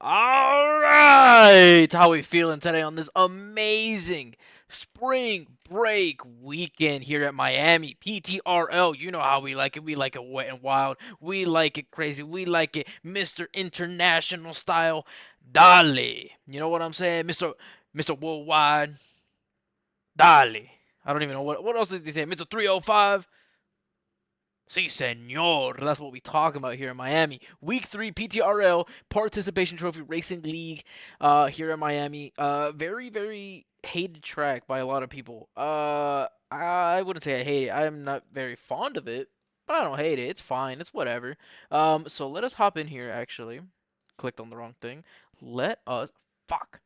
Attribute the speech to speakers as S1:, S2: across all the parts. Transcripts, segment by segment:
S1: All right, how we feeling today on this amazing spring break weekend here at Miami? PTRL, you know how we like it. We like it wet and wild. We like it crazy. We like it Mr. International style. Dale. You know what I'm saying? Mr. Worldwide. Dale. I don't even know what else did he say? Mr. 305. Si, senor. That's what we talking about here in Miami. Week 3 PTRL Participation Trophy Racing League here in Miami. Very, very hated track by a lot of people. I wouldn't say I hate it. I'm not very fond of it, but I don't hate it. It's fine. It's whatever. So let us hop in here, actually. Clicked on the wrong thing. Let us... Fuck.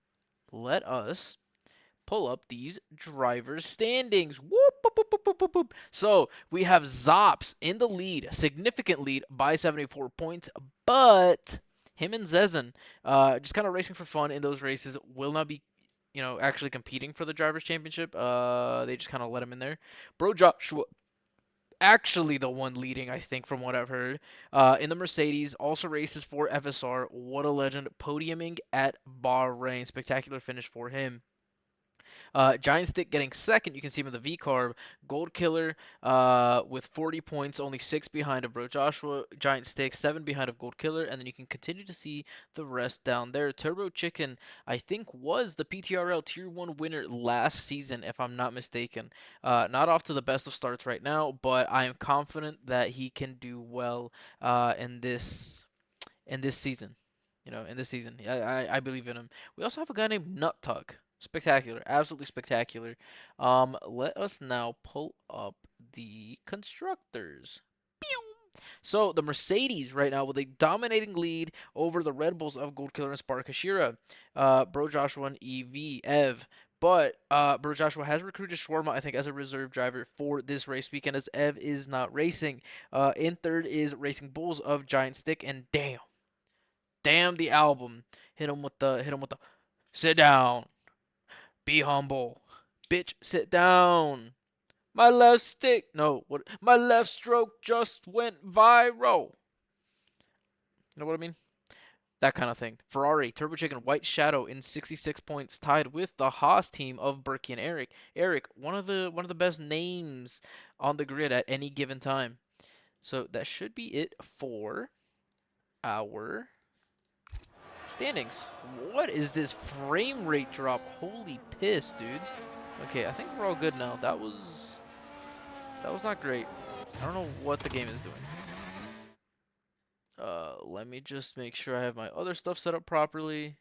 S1: Let us pull up these drivers' standings. Whoop, boop, boop, boop, boop, boop, boop. So we have Zops in the lead, significant lead by 74 points, but him and Zezin, just kind of racing for fun in those races, will not be, actually competing for the drivers' championship. They just kind of let him in there. Bro Joshua, actually the one leading, I think, from what I've heard. In the Mercedes, also races for FSR. What a legend, podiuming at Bahrain. Spectacular finish for him. Giant Stick getting second. You can see him in the V carb. Gold Killer with 40 points, only 6 behind of Bro Joshua. Giant Stick 7 behind of Gold Killer, and then you can continue to see the rest down there. Turbo Chicken, I think, was the PTRL Tier 1 winner last season, if I'm not mistaken. Not off to the best of starts right now, but I am confident that he can do well in this season. In this season, I believe in him. We also have a guy named Nut Tuck. Spectacular, absolutely spectacular. Let us now pull up the constructors. Pew! So the Mercedes right now with a dominating lead over the Red Bulls of Gold Killer and Spark Hashira. Bro Joshua and Ev. But Bro Joshua has recruited Shawarma, I think, as a reserve driver for this race weekend, as Ev is not racing. In third is Racing Bulls of Giant Stick, and damn the album. Hit him with the sit down. Be humble. Bitch, sit down. My left stick. No, what? My left stroke just went viral. You know what I mean? That kind of thing. Ferrari, Turbo Chicken, White Shadow in 66 points, tied with the Haas team of Berkey and Eric. Eric, one of the best names on the grid at any given time. So that should be it for our standings. What is this frame rate drop? Holy piss, dude. Okay, I think we're all good now. That was not great. I don't know what the game is doing. Let me just make sure I have my other stuff set up properly.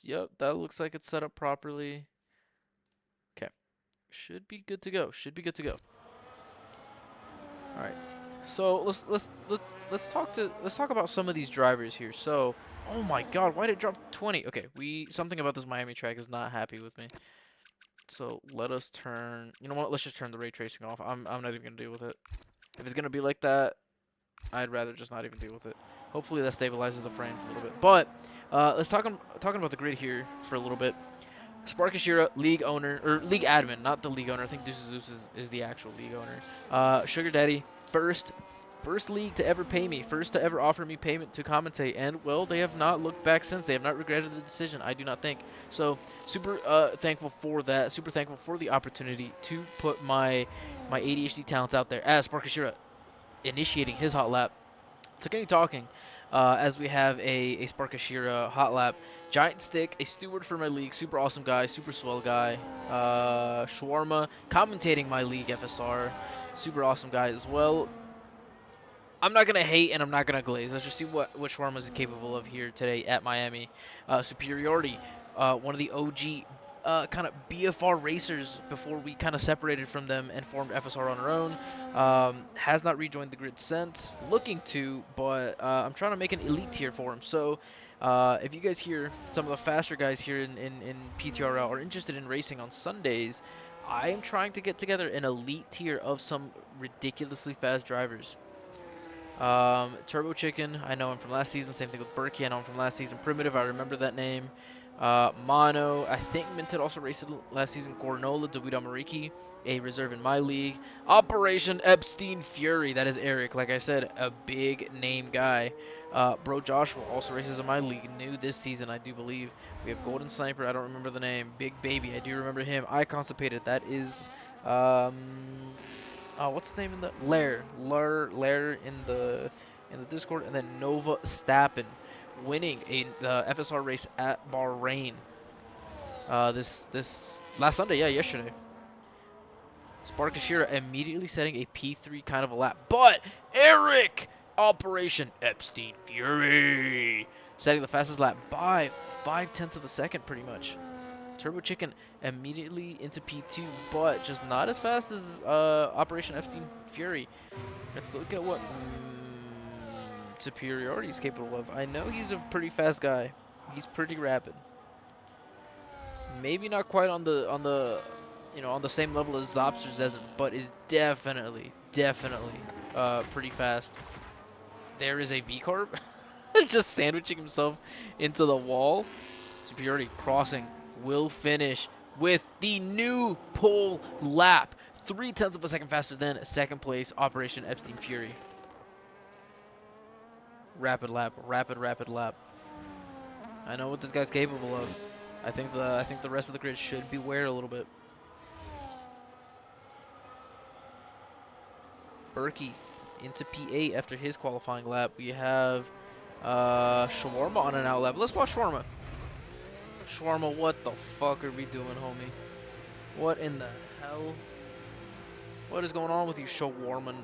S1: Yep, that looks like it's set up properly. Okay. Should be good to go. Should be good to go. All right. So let's talk about some of these drivers here. So, oh my God, why did it drop 20? Okay, something about this Miami track is not happy with me. So let us turn. You know what? Let's just turn the ray tracing off. I'm not even gonna deal with it. If it's gonna be like that, I'd rather just not even deal with it. Hopefully that stabilizes the frames a little bit. But let's talking about the grid here for a little bit. Spark Ashira, league owner, or league admin, not the league owner. I think Deuces Zeus is the actual league owner. Sugar Daddy, first league to ever pay me, first to ever offer me payment to commentate, and well, they have not looked back since. They have not regretted the decision, I do not think. So super thankful for that. Super thankful for the opportunity to put my ADHD talents out there as Spark Ashira initiating his hot lap. So continue talking as we have a Spark Ashira hot lap. Giant Stick, a steward for my league, super awesome guy, super swell guy. Shawarma, commentating my league FSR, super awesome guy as well. I'm not going to hate and I'm not going to glaze. Let's just see what Shawarma is capable of here today at Miami. Superiority, one of the OG kind of BFR racers before we kind of separated from them and formed FSR on our own. Has not rejoined the grid since. Looking to, but I'm trying to make an elite tier for him. So if you guys hear some of the faster guys here in PTRL are interested in racing on Sundays, I am trying to get together an elite tier of some ridiculously fast drivers. Turbo Chicken, I know him from last season. Same thing with Berkey, I know him from last season. Primitive, I remember that name. Mono, I think Minted also raced it last season. Gornola, Dawida Mariki, a reserve in my league. Operation Epstein Fury, that is Eric. Like I said, a big name guy. Bro Joshua also races in my league, new this season, I do believe. We have Golden Sniper, I don't remember the name. Big Baby, I do remember him. I Constipated, that is, what's his name in the Lair in the Discord, and then Nova Stappen winning the FSR race at Bahrain. This last Sunday, yeah, yesterday. Sparkashira immediately setting a P3 kind of a lap, but Eric, Operation Epstein Fury, setting the fastest lap by 0.5 of a second, pretty much. Turbo Chicken immediately into P2, but just not as fast as Operation Epstein Fury. Let's look at what superiority is capable of. I know he's a pretty fast guy. He's pretty rapid. Maybe not quite on the on the same level as Zopster Zesn, but is definitely pretty fast. There is a V-Carb just sandwiching himself into the wall. Superiority crossing will finish with the new pole lap. 0.3 of a second faster than second place Operation Epstein Fury. Rapid lap, rapid lap. I know what this guy's capable of. I think the rest of the grid should beware a little bit. Berkey into P8 after his qualifying lap. We have Shawarma on an out lap. Let's watch Shawarma. Shawarma, what the fuck are we doing, homie? What in the hell? What is going on with you, Shawarma man?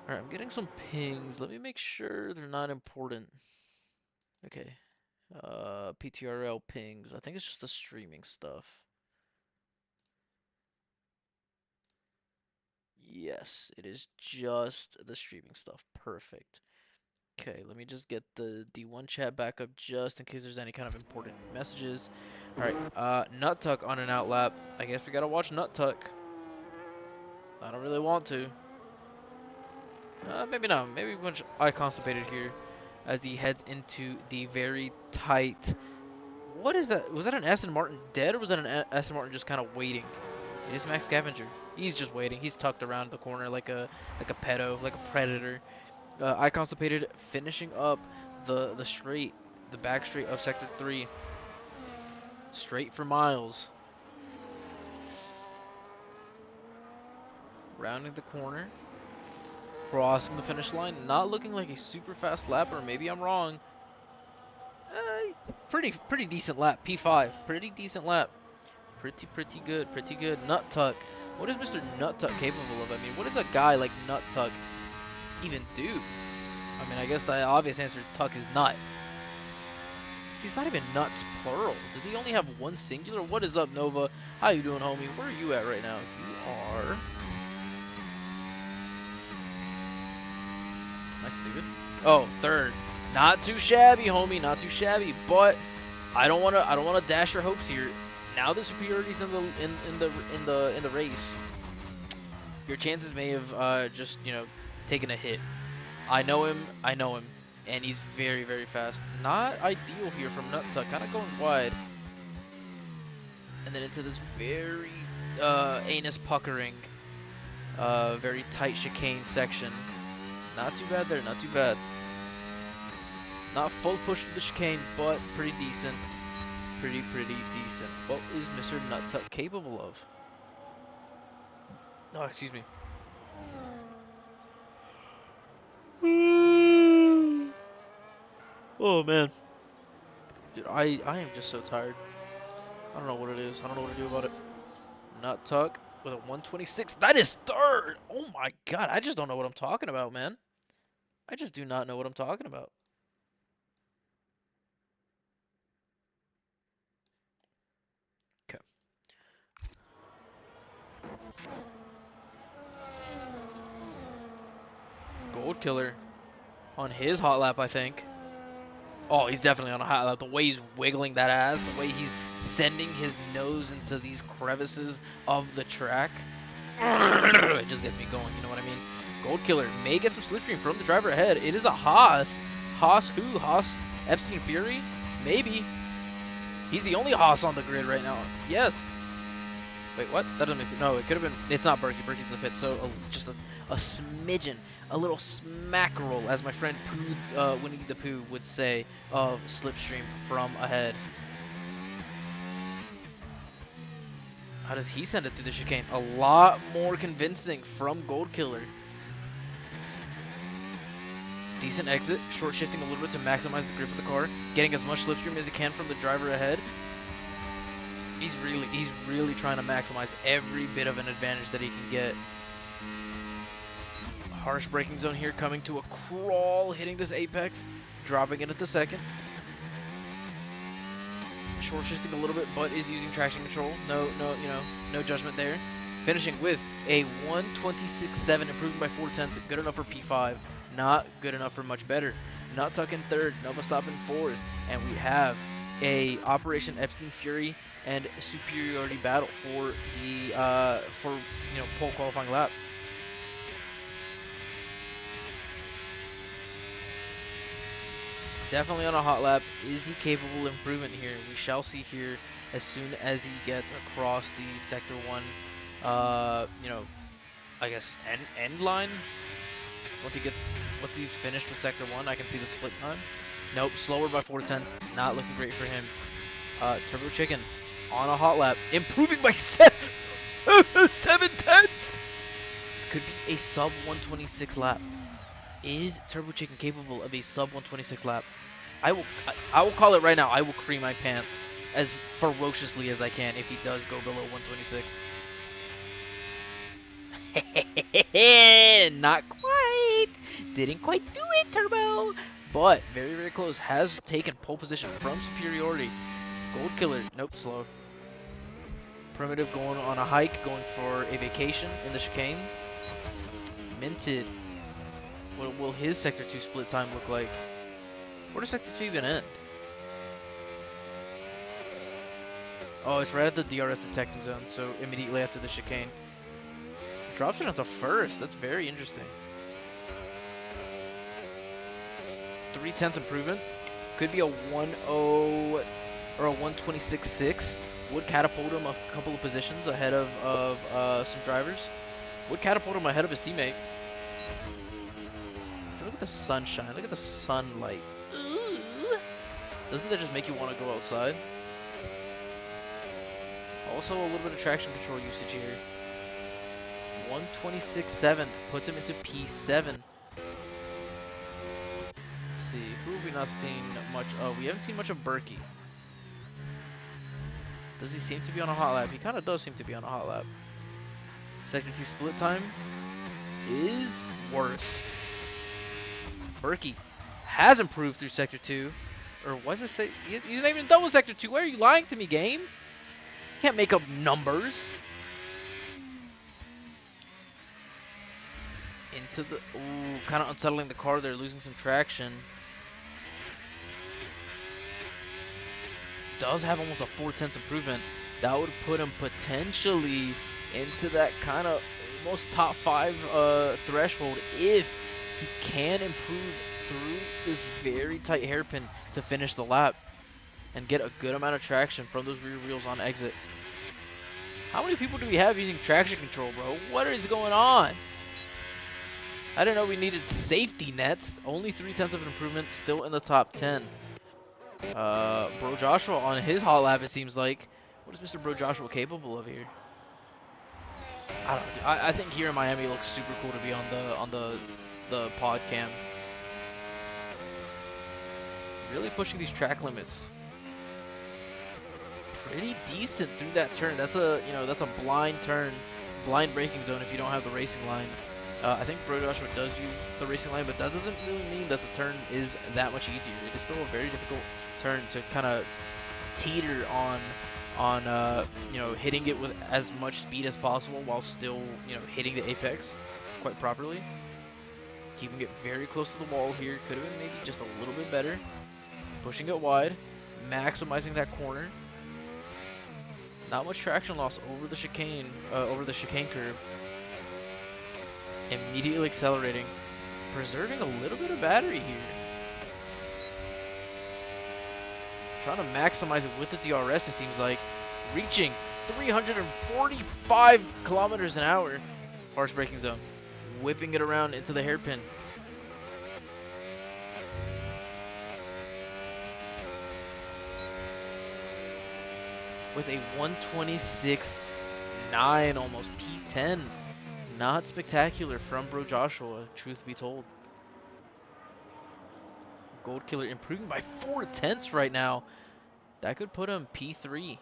S1: Alright, I'm getting some pings. Let me make sure they're not important. Okay. PTRL pings. I think it's just the streaming stuff. Yes, it is just the streaming stuff. Perfect. Okay, let me just get the D1 chat back up just in case there's any kind of important messages. Alright, Nut Tuck on an out lap. I guess we gotta watch Nut Tuck. I don't really want to. Maybe not. Maybe a bunch I Constipated here as he heads into the very tight... What is that? Was that an Aston Martin dead, or was that an Aston Martin just kind of waiting? It is Max Scavenger. He's just waiting. He's tucked around the corner like a pedo, like a predator. I Constipated finishing up the back straight of Sector 3. Straight for miles. Rounding the corner. Crossing the finish line. Not looking like a super fast lapper. Maybe I'm wrong. Pretty decent lap. P5. Pretty decent lap. Pretty good. Nut Tuck. What is Mr. Nut Tuck capable of? I mean, what does a guy like Nut Tuck even do? I mean, I guess the obvious answer to Tuck is nut. See, it's not even nuts plural. Does he only have one singular? What is up, Nova? How you doing, homie? Where are you at right now? You are... Am I stupid? Oh, third. Not too shabby, homie. Not too shabby. But I don't wanna dash your hopes here. Now the superiority's in the race. Your chances may have just taken a hit. I know him, and he's very fast. Not ideal here from Nut Tuck, kind of going wide, and then into this very anus puckering, very tight chicane section. Not too bad there, not too bad. Not full push to the chicane, but pretty decent. Pretty decent. What is Mr. Nut Tuck capable of? Oh, excuse me. Oh man, dude, I am just so tired. I don't know what it is. I don't know what to do about it. Nut Tuck with a 126. That is third. Oh my god, I just don't know what I'm talking about, man. I just do not know what I'm talking about. Okay. Gold Killer on his hot lap, I think. Oh, he's definitely on a hot lap. The way he's wiggling that ass, the way he's sending his nose into these crevices of the track. It just gets me going, you know what I mean? Gold Killer may get some slipstream from the driver ahead. It is a Haas. Haas who? Haas Epstein Fury? Maybe. He's the only Haas on the grid right now. Yes. Wait, what? That doesn't make sense. No, it could have been. It's not Berkey. Berkey's in the pit. So just a smidgen, a little smack roll, as my friend Winnie the Pooh would say, of slipstream from ahead. How does he send it through the chicane? A lot more convincing from Gold Killer. Decent exit, short shifting a little bit to maximize the grip of the car, getting as much slipstream as he can from the driver ahead. He's really trying to maximize every bit of an advantage that he can get. Harsh braking zone here, coming to a crawl, hitting this apex, dropping it at the second. Short shifting a little bit, but is using traction control. No judgment there. Finishing with a 126.7, improving by 0.4, good enough for P5, not good enough for much better. Not tucking third, Nova stopping fourth, and we have a Operation Epstein Fury and superiority battle for the pole qualifying lap. Definitely on a hot lap. Is he capable of improvement here? We shall see here as soon as he gets across the sector 1, I guess end line. Once he's finished with sector 1, I can see the split time. Nope, slower by 0.4. Not looking great for him. Turbo Chicken on a hot lap, improving by 7 tenths. This could be a sub 126 lap. Is Turbo Chicken capable of a sub 126 lap? I will call it right now. I will cream my pants as ferociously as I can if he does go below 126. Not quite. Didn't quite do it, Turbo. But very, very close. Has taken pole position from superiority. Gold Killer. Nope, slow. Primitive going on a hike, going for a vacation in the chicane. Minted. What will his Sector 2 split time look like? Where does Sector 2 even end? Oh, it's right at the DRS detecting zone, so immediately after the chicane. Drops it onto first. That's very interesting. 0.3 improvement. Could be a 1.0 or a 126.6. Would catapult him a couple of positions ahead of some drivers. Would catapult him ahead of his teammate. So look at the sunshine. Look at the sunlight. Ooh. Doesn't that just make you want to go outside? Also a little bit of traction control usage here. 126.7 puts him into P7. Let's see, who have we not seen much of? We haven't seen much of Berkey. Does he seem to be on a hot lap? He kind of does seem to be on a hot lap. Sector 2 split time is worse. Berkey has improved through Sector 2. Or what does it say? He's not even done with Sector 2. Why are you lying to me, game? Can't make up numbers. Into the... Ooh, kind of unsettling the car there. Losing some traction. Does have almost a 0.4 improvement. That would put him potentially into that kind of almost top 5 threshold if he can improve through this very tight hairpin to finish the lap and get a good amount of traction from those rear wheels on exit. How many people do we have using traction control, bro? What is going on? I didn't know we needed safety nets. Only 0.3 of an improvement, still in the top 10. Bro Joshua on his hot lap, it seems like. What is Mr. Bro Joshua capable of here? I don't know. I think here in Miami it looks super cool to be on the pod cam. Really pushing these track limits. Pretty decent through that turn. That's a blind turn, blind braking zone if you don't have the racing line. I think Bro Joshua does use the racing line, but that doesn't really mean that the turn is that much easier. It is still a very difficult turn to kind of teeter on hitting it with as much speed as possible while still hitting the apex quite properly. Keeping it very close to the wall here. Could have been maybe just a little bit better. Pushing it wide, maximizing that corner. Not much traction loss over the chicane curve. Immediately accelerating. Preserving a little bit of battery here. Trying to maximize it with the DRS, it seems like. Reaching 345 kilometers an hour. Harsh braking zone. Whipping it around into the hairpin. With a 126.9 almost P10. Not spectacular from Bro Joshua, truth be told. Gold Killer improving by 4/10 right now. That could put him P3.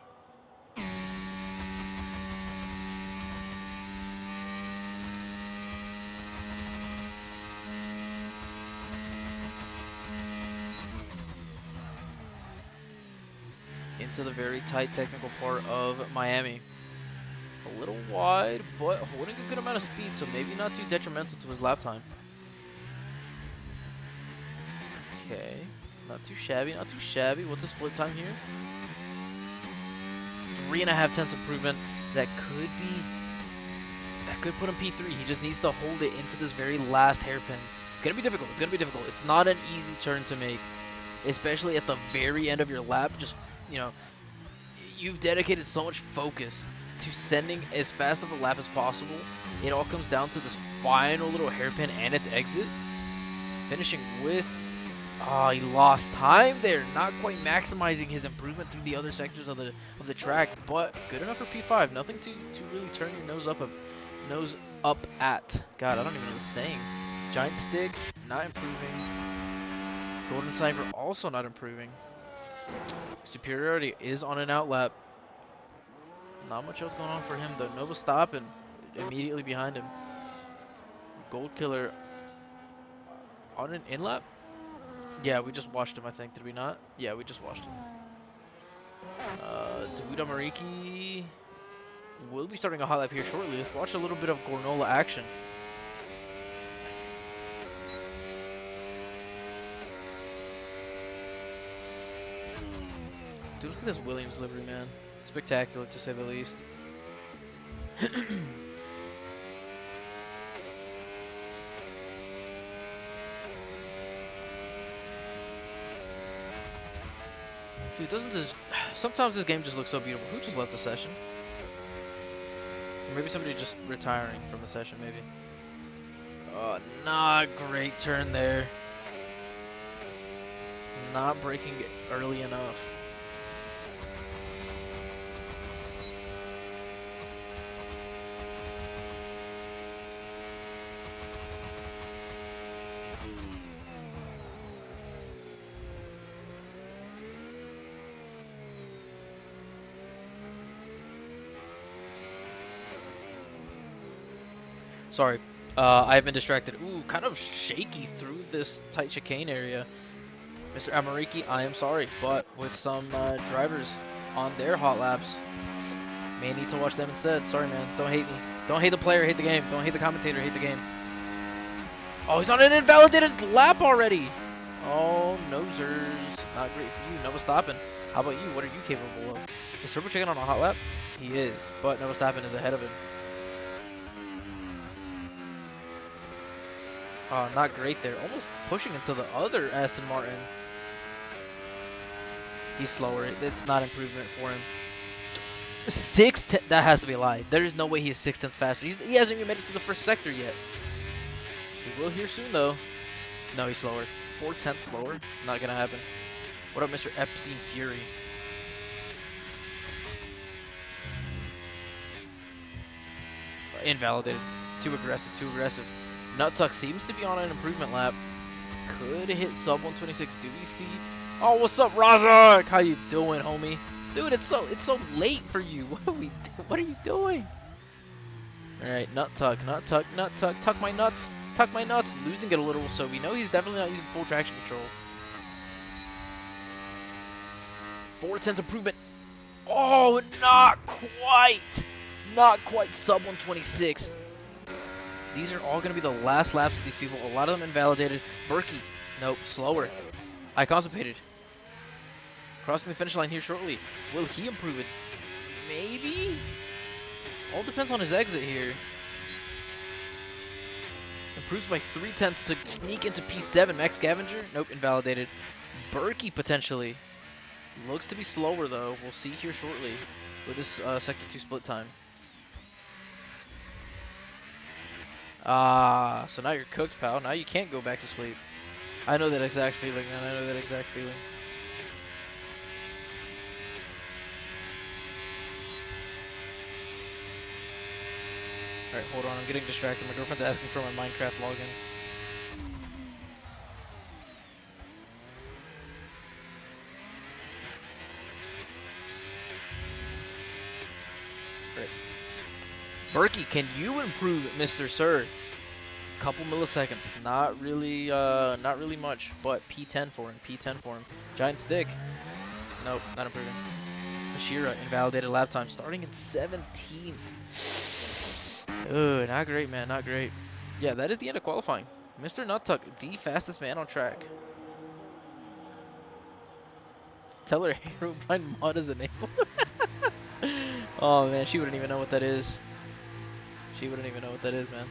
S1: Into the very tight technical part of Miami. A little wide, but holding a good amount of speed, so maybe not too detrimental to his lap time. Okay, not too shabby, not too shabby. What's the split time here? 3.5 tenths improvement. That could put him P3. He just needs to hold it into this very last hairpin. It's gonna be difficult. It's gonna be difficult. It's not an easy turn to make, especially at the very end of your lap. Just, you know, you've dedicated so much focus to sending as fast of a lap as possible. It all comes down to this final little hairpin and its exit. Finishing with, he lost time there. Not quite maximizing his improvement through the other sectors of the track, but good enough for P5. Nothing to really turn your nose up at. God, I don't even know the sayings. Giant Stick, not improving. Golden Sniper also not improving. Superiority is on an outlap. Not much else going on for him though. Nova stopping immediately behind him. Gold Killer on an in-lap? Yeah, we just watched him, I think. Did we not? Yeah, we just watched him. Dawuda Mariki will be starting a hot lap here shortly. Let's watch a little bit of Gornola action. Dude, look at this Williams livery, man. Spectacular, to say the least. Dude, doesn't this... Sometimes this game just looks so beautiful. Who just left the session? Or maybe somebody just retiring from the session, maybe. Oh, not great turn there. Not braking it early enough. Sorry, I've been distracted. Ooh, kind of shaky through this tight chicane area. Mr. Amariki, I am sorry, but with some drivers on their hot laps, may need to watch them instead. Sorry, man. Don't hate me. Don't hate the player, hate the game. Don't hate the commentator, hate the game. Oh, he's on an invalidated lap already. Oh, nosers. Not great for you. Nova Stoppin. How about you? What are you capable of? Is Turbo Chicken on a hot lap? He is, but Nova Stoppin is ahead of him. Not great there. Almost pushing into the other Aston Martin. He's slower. It's not improvement for him. 6/10. That has to be a lie. There is no way he is 6/10 faster. He hasn't even made it to the first sector yet. He will here soon, though. No, he's slower. 4/10 slower. Not going to happen. What up, Mr. Epstein Fury? Invalidated. Too aggressive. Too aggressive. Nut Tuck seems to be on an improvement lap. Could hit sub 126. Do we see? Oh, what's up, Razak? How you doing, homie? Dude, it's so late for you. What are you doing? All right, Nut Tuck, tuck my nuts, tuck my nuts. Losing it a little, so we know he's definitely not using full traction control. 4/10 improvement. Oh, not quite sub 126. These are all going to be the last laps of these people. A lot of them invalidated. Berkey, nope, slower. I constipated. Crossing the finish line here shortly. Will he improve it? Maybe? All depends on his exit here. Improves by 3/10 to sneak into P7. Max Scavenger? Nope, invalidated. Berkey potentially. Looks to be slower though. We'll see here shortly with this Sector 2 split time. Ah, so now you're cooked, pal. Now you can't go back to sleep. I know that exact feeling, man. I know that exact feeling. Alright, hold on. I'm getting distracted. My girlfriend's asking for my Minecraft login. Right. Berkey, can you improve, Mr. Sir? Couple milliseconds. Not really much, but P10 for him. P10 for him. Giant stick. Nope, not improving. Ashira, invalidated lap time, starting in 17th. Ugh, not great, man. Not great. Yeah, that is the end of qualifying. Mr. Nuttuck, the fastest man on track. Tell her Herobrine mod is enabled. Oh, man, she wouldn't even know what that is. She wouldn't even know what that is, man.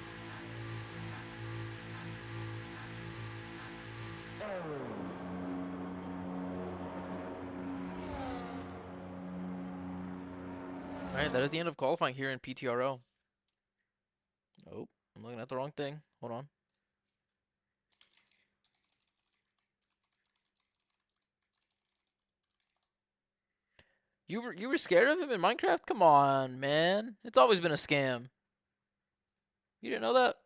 S1: Alright, that is the end of qualifying here in PTRL. Oh, I'm looking at the wrong thing. Hold on. You were scared of him in Minecraft? Come on, man. It's always been a scam. You didn't know that?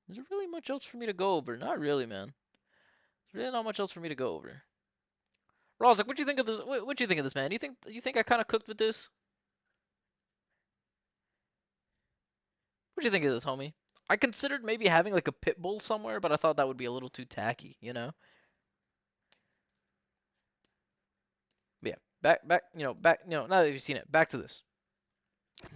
S1: Is there really much else for me to go over? Not really, man. There's really not much else for me to go over. Rozak, what do you think of this? What do you think of this, man? You think I kind of cooked with this? What do you think of this, homie? I considered maybe having like a pit bull somewhere, but I thought that would be a little too tacky, you know? But yeah, now that you've seen it, back to this.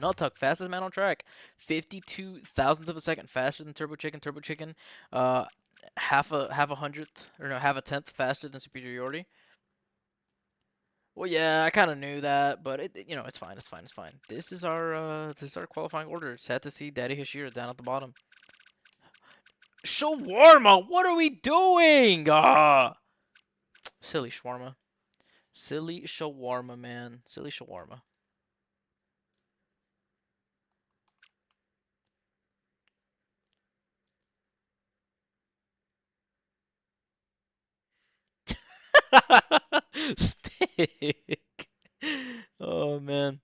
S1: Nuttuck, fastest man on track, 52 thousandths of a second faster than Turbo Chicken. Turbo Chicken, half a hundredth or no, half a tenth faster than Superiority. Well, yeah, I kind of knew that, but it's fine, it's fine, it's fine. This is our qualifying order. Sad to see Daddy Hashira down at the bottom. Shawarma, what are we doing? Ah, silly shawarma, silly shawarma, man, silly shawarma. Stick. Oh man.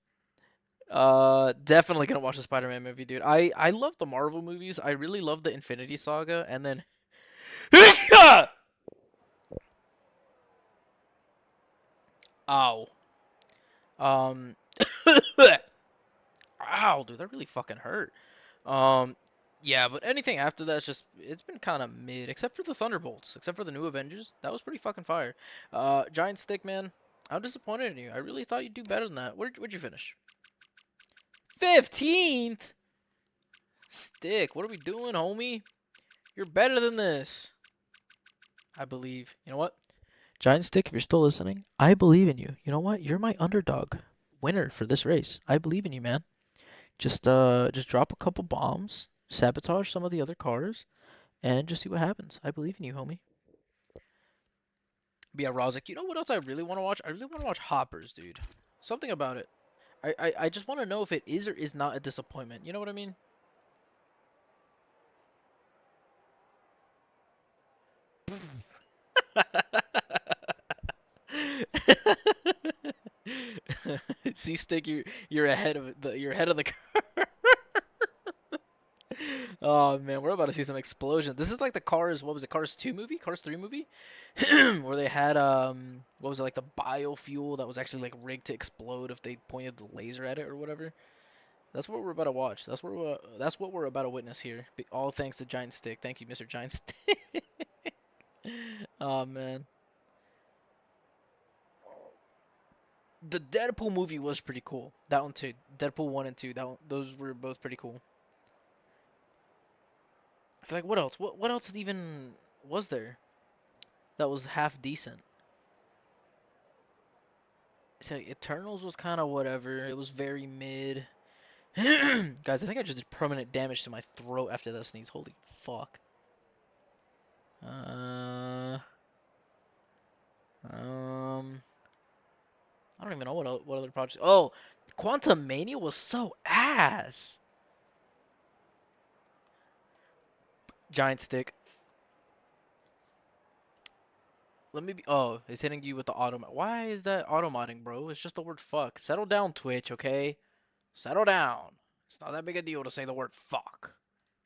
S1: Definitely gonna watch the Spider-Man movie, dude. I love the Marvel movies. I really love the Infinity Saga, and then ow. Um Ow, dude, that really fucking hurt. Um yeah, but anything after that is just it's been kind of mid, except for the Thunderbolts, except for the New Avengers. That was pretty fucking fire. Giant Stick, man. I'm disappointed in you. I really thought you'd do better than that. Where'd you finish? 15th? Stick, what are we doing, homie? You're better than this. I believe. You know what? Giant Stick, if you're still listening, I believe in you. You know what? You're my underdog winner for this race. I believe in you, man. Just drop a couple bombs, sabotage some of the other cars, and just see what happens. I believe in you, homie. But yeah, Rozak, you know what else I really want to watch? I really want to watch Hoppers, dude. Something about it. I just want to know if it is or is not a disappointment. You know what I mean? See, Stick, you're ahead of the car. Oh man, we're about to see some explosions. This is like the Cars, what was it, Cars 2 movie? Cars 3 movie? Where they had what was it, like the biofuel that was actually like rigged to explode if they pointed the laser at it or whatever. That's what we're about to watch. That's what we're about to witness here. All thanks to Giant Stick. Thank you, Mr. Giant Stick. Oh man. The Deadpool movie was pretty cool. That one too. Deadpool 1 and 2. Those were both pretty cool. It's like what else? What else even was there that was half decent? So Eternals was kind of whatever. It was very mid. Guys, I think I just did permanent damage to my throat after that sneeze. Holy fuck. Uh, um, I don't even know what other projects. Oh, Quantum Mania was so ass. Giant stick. Let me be. Oh, it's hitting you with the auto. Why is that auto modding, bro? It's just the word fuck. Settle down, Twitch. Okay, settle down. It's not that big a deal to say the word fuck.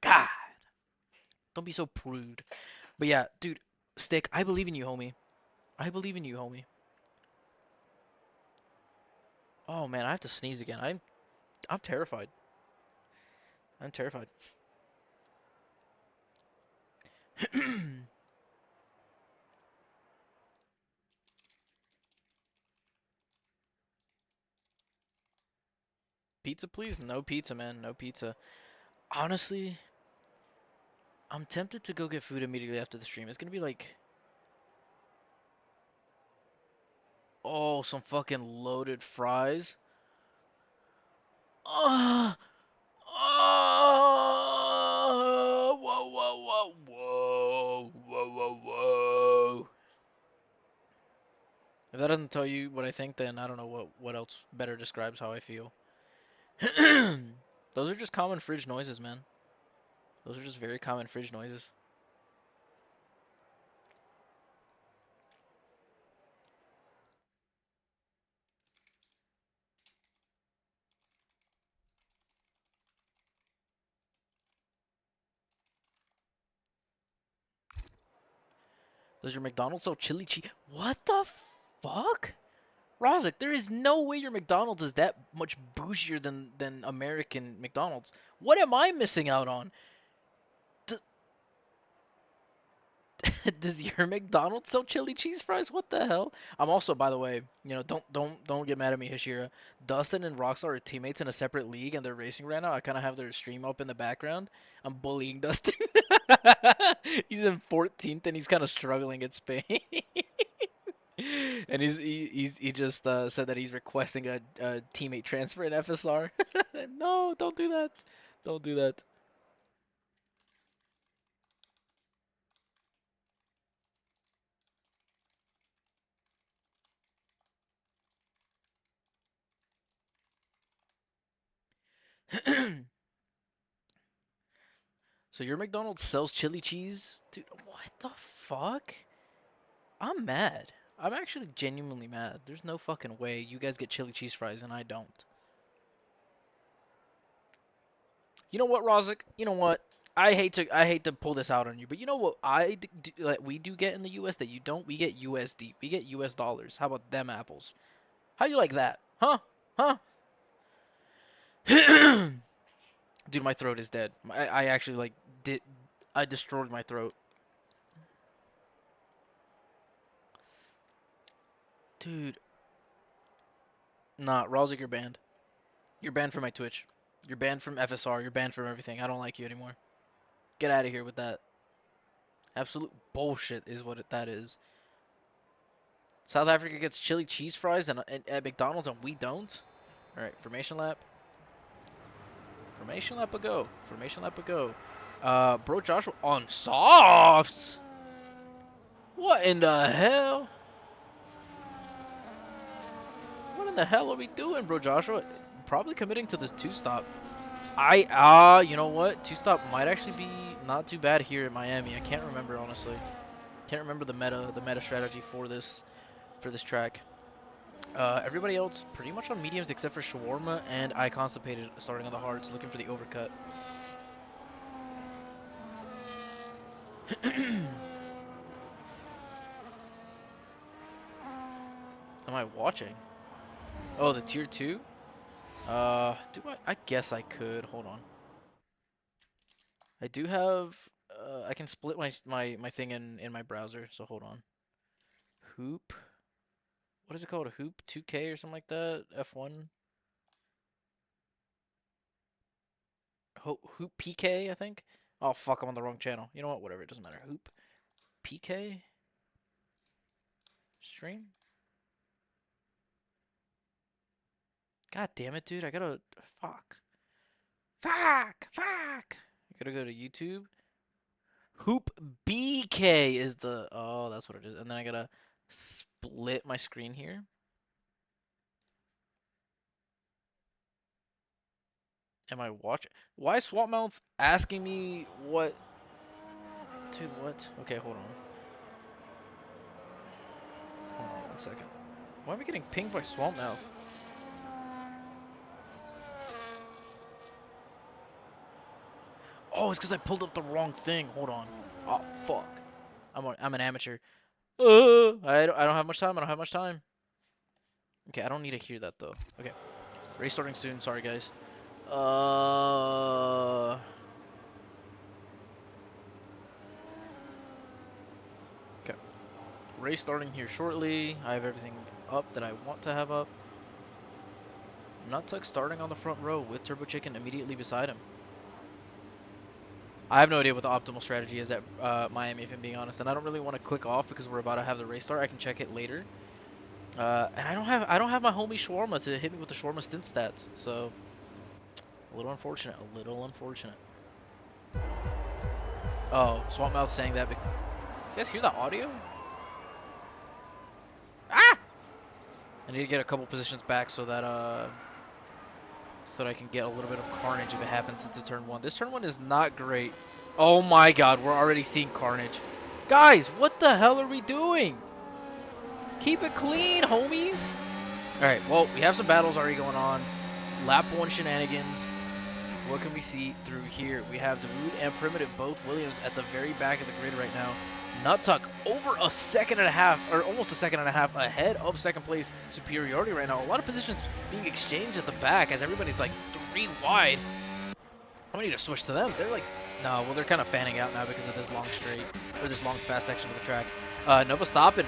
S1: God, don't be so prude. But yeah, dude, stick. I believe in you, homie. I believe in you, homie. Oh man, I have to sneeze again. I'm terrified. I'm terrified. Pizza, please? No pizza, man. No pizza. Honestly, I'm tempted to go get food immediately after the stream. It's gonna be like, oh, some fucking loaded fries. Ah, whoa, whoa, whoa, whoa, whoa, whoa, whoa. If that doesn't tell you what I think, then I don't know what else better describes how I feel. Those are just common fridge noises, man. Those are just very common fridge noises. Does your McDonald's sell chili cheese? What the fuck? Rozek, there is no way your McDonald's is that much bougier than American McDonald's. What am I missing out on? D Does your McDonald's sell chili cheese fries? What the hell? I'm also, by the way, don't get mad at me, Hashira. Dustin and Rockstar are teammates in a separate league, and they're racing right now. I kind of have their stream up in the background. I'm bullying Dustin. He's in 14th, and he's kind of struggling at Spain. And he just said that he's requesting a teammate transfer in FSR. No, don't do that. Don't do that. So your McDonald's sells chili cheese? Dude, what the fuck? I'm mad. I'm actually genuinely mad. There's no fucking way you guys get chili cheese fries and I don't. You know what, Rozik? You know what? I hate to pull this out on you, but you know what like we do get in the US that you don't? We get USD. We get US dollars. How about them apples? How you like that? Huh? Huh? Dude, my throat is dead. I actually like did I destroyed my throat. Dude, nah, Rozik, you're banned. You're banned from my Twitch. You're banned from FSR. You're banned from everything. I don't like you anymore. Get out of here with that. Absolute bullshit is what that is. South Africa gets chili cheese fries and at McDonald's and we don't. All right, formation lap. Formation lap a go. Formation lap a go. Bro Joshua on softs. What in the hell? What in the hell are we doing, bro Joshua? Probably committing to this two-stop. You know what? Two-stop might actually be not too bad here in Miami. I can't remember, honestly. Can't remember the meta strategy for this track. Everybody else pretty much on mediums except for Shawarma, and I constipated starting on the hards, looking for the overcut. Am I watching? Oh, the tier 2? Do I guess I could. Hold on. I do have, I can split my thing in my browser, so hold on. Hoop. What is it called? A Hoop 2K or something like that? F1? Hoop PK, I think? Oh, fuck, I'm on the wrong channel. You know what? Whatever, it doesn't matter. Hoop PK? Stream? God damn it, dude. I gotta. Fuck. Fuck. Fuck. I gotta go to YouTube. Hoop BK is the. Oh, that's what it is. And then I gotta split my screen here. Am I watching? Why is Swampmouth asking me what? Dude, what? Okay, hold on. Hold on 1 second. Why am I getting pinged by Swampmouth? Oh, it's because I pulled up the wrong thing. Hold on. Oh, fuck. I'm an amateur. I don't have much time. I don't have much time. Okay, I don't need to hear that, though. Okay. Race starting soon. Sorry, guys. Okay. Race starting here shortly. I have everything up that I want to have up. Nuttuck starting on the front row with Turbo Chicken immediately beside him. I have no idea what the optimal strategy is at Miami, if I'm being honest, and I don't really want to click off because we're about to have the race start. I can check it later. And I don't have my homie Shawarma to hit me with the Shawarma stint stats, so a little unfortunate. A little unfortunate. Oh, Swampmouth saying that. You guys hear that audio? Ah! I need to get a couple positions back so that I can get a little bit of carnage if it happens into turn 1. This turn 1 is not great. Oh my god, we're already seeing carnage. Guys, what the hell are we doing? Keep it clean, homies. Alright, well, we have some battles already going on. Lap 1 shenanigans. What can we see through here? We have Darude and Primitive, both Williams, at the very back of the grid right now. Nuttuck over a second and a half, or almost a second and a half ahead of second place Superiority right now. A lot of positions being exchanged at the back as everybody's like 3 wide. I need to switch to them. They're like, no, well, they're kind of fanning out now because of this long straight, or this long fast section of the track. Nova stopping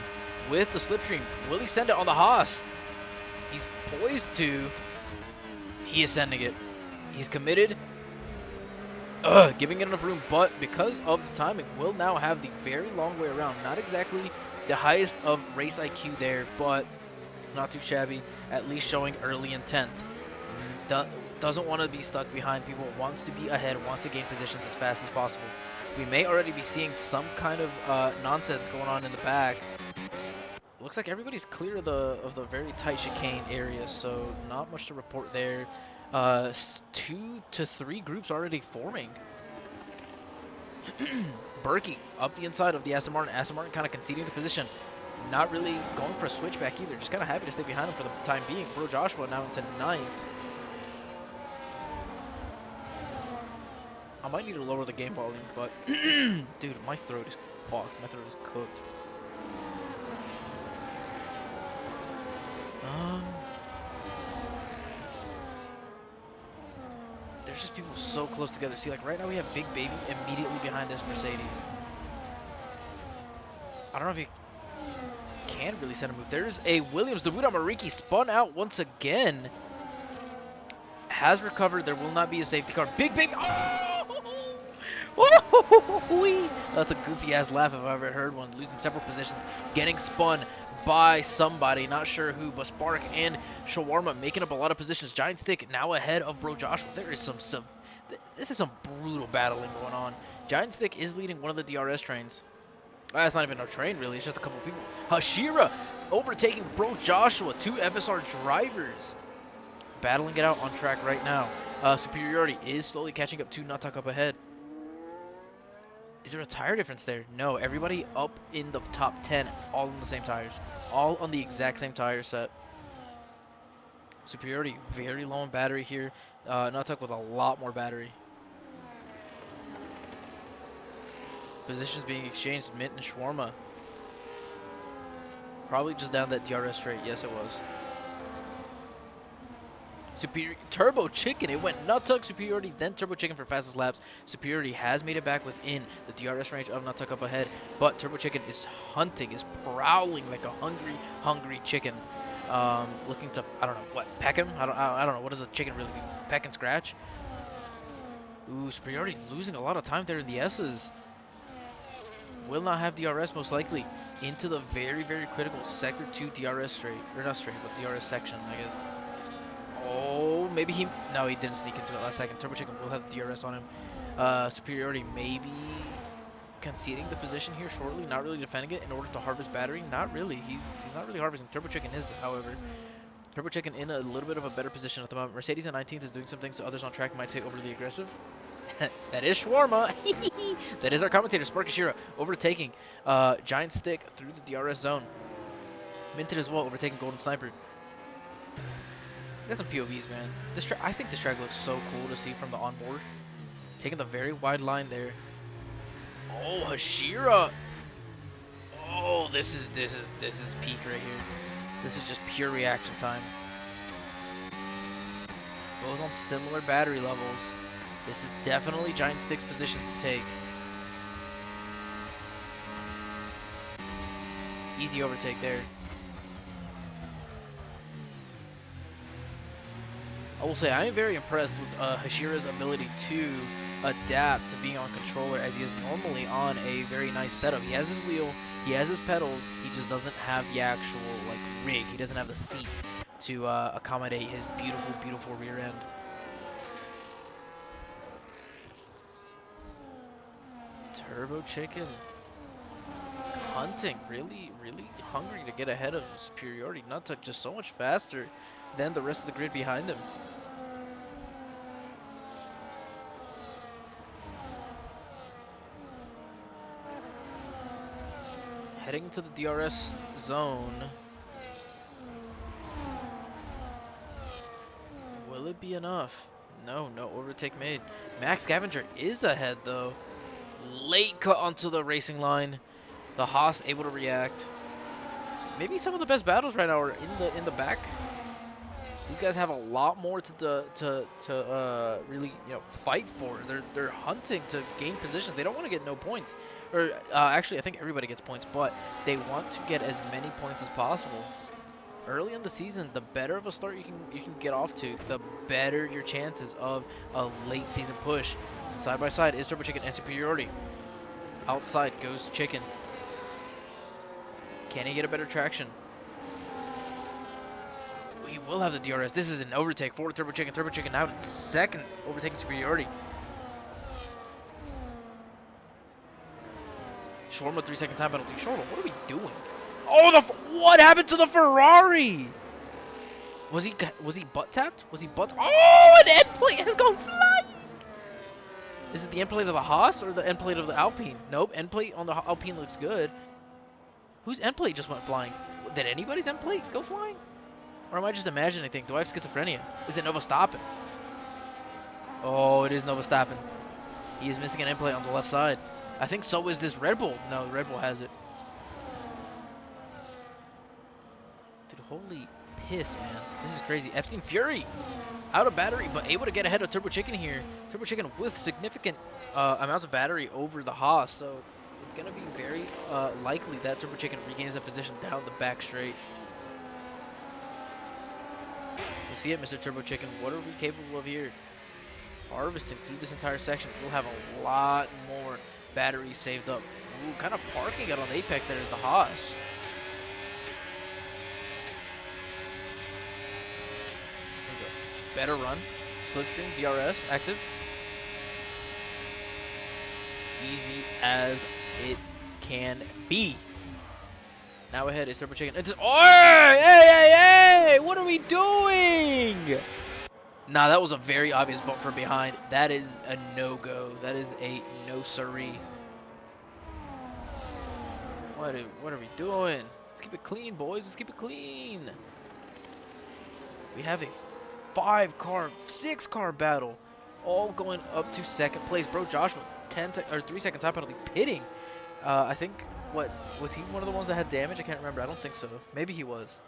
S1: with the slipstream. Will he send it on the Haas? He's poised to. He is sending it. He's committed. Giving it enough room, but because of the timing, will now have the very long way around. Not exactly the highest of race IQ there, but not too shabby. At least showing early intent. Doesn't want to be stuck behind people. Wants to be ahead. Wants to gain positions as fast as possible. We may already be seeing some kind of nonsense going on in the back. Looks like everybody's clear of the very tight chicane area, so not much to report there. 2 to 3 groups already forming. Berkey up the inside of the Aston Martin. Aston Martin kind of conceding the position. Not really going for a switchback either. Just kind of happy to stay behind him for the time being. Bro Joshua now into 9th. I might need to lower the game volume, but dude, my throat is fucked. My throat is cooked. There's just people so close together. See, like right now we have Big Baby immediately behind this Mercedes. I don't know if he can really send a move. There's a Williams. The Buda Mariki spun out once again. Has recovered. There will not be a safety car. Big Baby. Oh! That's a goofy ass laugh if I've ever heard one. Losing several positions. Getting spun by somebody, not sure who, but Spark and Shawarma making up a lot of positions. Giant Stick now ahead of Bro Joshua. There is this is some brutal battling going on. Giant Stick is leading one of the DRS trains. It's not even a train, really. It's just a couple people. Hashira overtaking Bro Joshua. 2 FSR drivers battling it out on track right now. Superiority is slowly catching up to Nuttuck up ahead. Is there a tire difference there? No, everybody up in the top 10, all on the same tires. All on the exact same tire set. Superiority, very low on battery here. Nuttuck with a lot more battery. Positions being exchanged, Mint and Shawarma. Probably just down that DRS straight. Yes, it was. Turbo Chicken, it went Nuttuck, Superiority, then Turbo Chicken for fastest laps. Superiority has made it back within the DRS range of Nuttuck up ahead, but Turbo Chicken is hunting, is prowling like a hungry chicken. Looking to, I don't know, what, peck him? I don't know, what does a chicken really do? Peck and scratch? Ooh, Superiority losing a lot of time there in the S's. Will not have DRS most likely into the very critical Sector 2 DRS straight, or not straight, but DRS section, I guess. maybe he... No, he didn't sneak into it last second. Turbo Chicken will have the DRS on him. Superiority maybe conceding the position here shortly, not really defending it in order to harvest battery. Not really. He's not really harvesting. Turbo Chicken is, however. Turbo Chicken in a little bit of a better position at the moment. Mercedes in 19th is doing some things so others on track might say overly aggressive. That is Shawarma. That is our commentator, Sparkashira, overtaking Giant Stick through the DRS zone. Minted as well, overtaking Golden Sniper. Got some POVs, man. I think this track looks so cool to see from the onboard. Taking the very wide line there. Oh, Hashira. Oh, this is peak right here. This is just pure reaction time. Both on similar battery levels. This is definitely Giant Stick's position to take. Easy overtake there. I will say I am very impressed with Hashira's ability to adapt to being on controller as he is normally on a very nice setup. He has his wheel, he has his pedals, he just doesn't have the actual like rig. He doesn't have the seat to accommodate his beautiful, beautiful rear end. Turbo Chicken hunting, really, really hungry to get ahead of Superiority. Nuttuck just so much faster than the rest of the grid behind him. Heading into the DRS zone. Will it be enough? No, no overtake made. Max Scavenger is ahead though. Late cut onto the racing line. The Haas able to react. Maybe some of the best battles right now are in the back. These guys have a lot more to really fight for. They're hunting to gain positions. They don't want to get no points. Or actually, I think everybody gets points, but they want to get as many points as possible. Early in the season, the better of a start you can get off to, the better your chances of a late season push. Side by side is Turbo Chicken and Superiority. Outside goes Chicken. Can he get a better traction? We will have the DRS. This is an overtake for Turbo Chicken. Turbo Chicken out in second, overtaking Superiority. Shawarma 3-second time penalty. Shawarma, what are we doing? Oh, what happened to the Ferrari? Was he butt tapped? Was he butt? Oh, an end plate has gone flying. Is it the end plate of the Haas or the end plate of the Alpine? Nope, end plate on the Alpine looks good. Whose end plate just went flying? Did anybody's end plate go flying? Or am I just imagining anything? Do I have schizophrenia? Is it Nova Stoppin? Oh, it is Nova Stoppin. He is missing an end plate on the left side. I think so is this Red Bull. No, Red Bull has it. Dude, holy piss, man. This is crazy. Epstein Fury out of battery, but able to get ahead of Turbo Chicken here. Turbo Chicken with significant amounts of battery over the Haas, so it's going to be very likely that Turbo Chicken regains the position down the back straight. We'll see it, Mr. Turbo Chicken. What are we capable of here? Harvesting through this entire section. We'll have a lot more battery saved up. Ooh, kind of parking it on the apex there is the Haas. Better run. Slipstream, DRS, active. Easy as it can be. Now ahead is Turbo Chicken. It's, oh, hey! What are we doing? Nah, that was a very obvious bump from behind. That is a no-go. That is a no-siree. What are we doing? Let's keep it clean, boys. Let's keep it clean. We have a 6-car battle, all going up to second place. Bro, Joshua, 3-second time penalty, pitting. I think, what was he one of the ones that had damage? I can't remember. I don't think so. Maybe he was.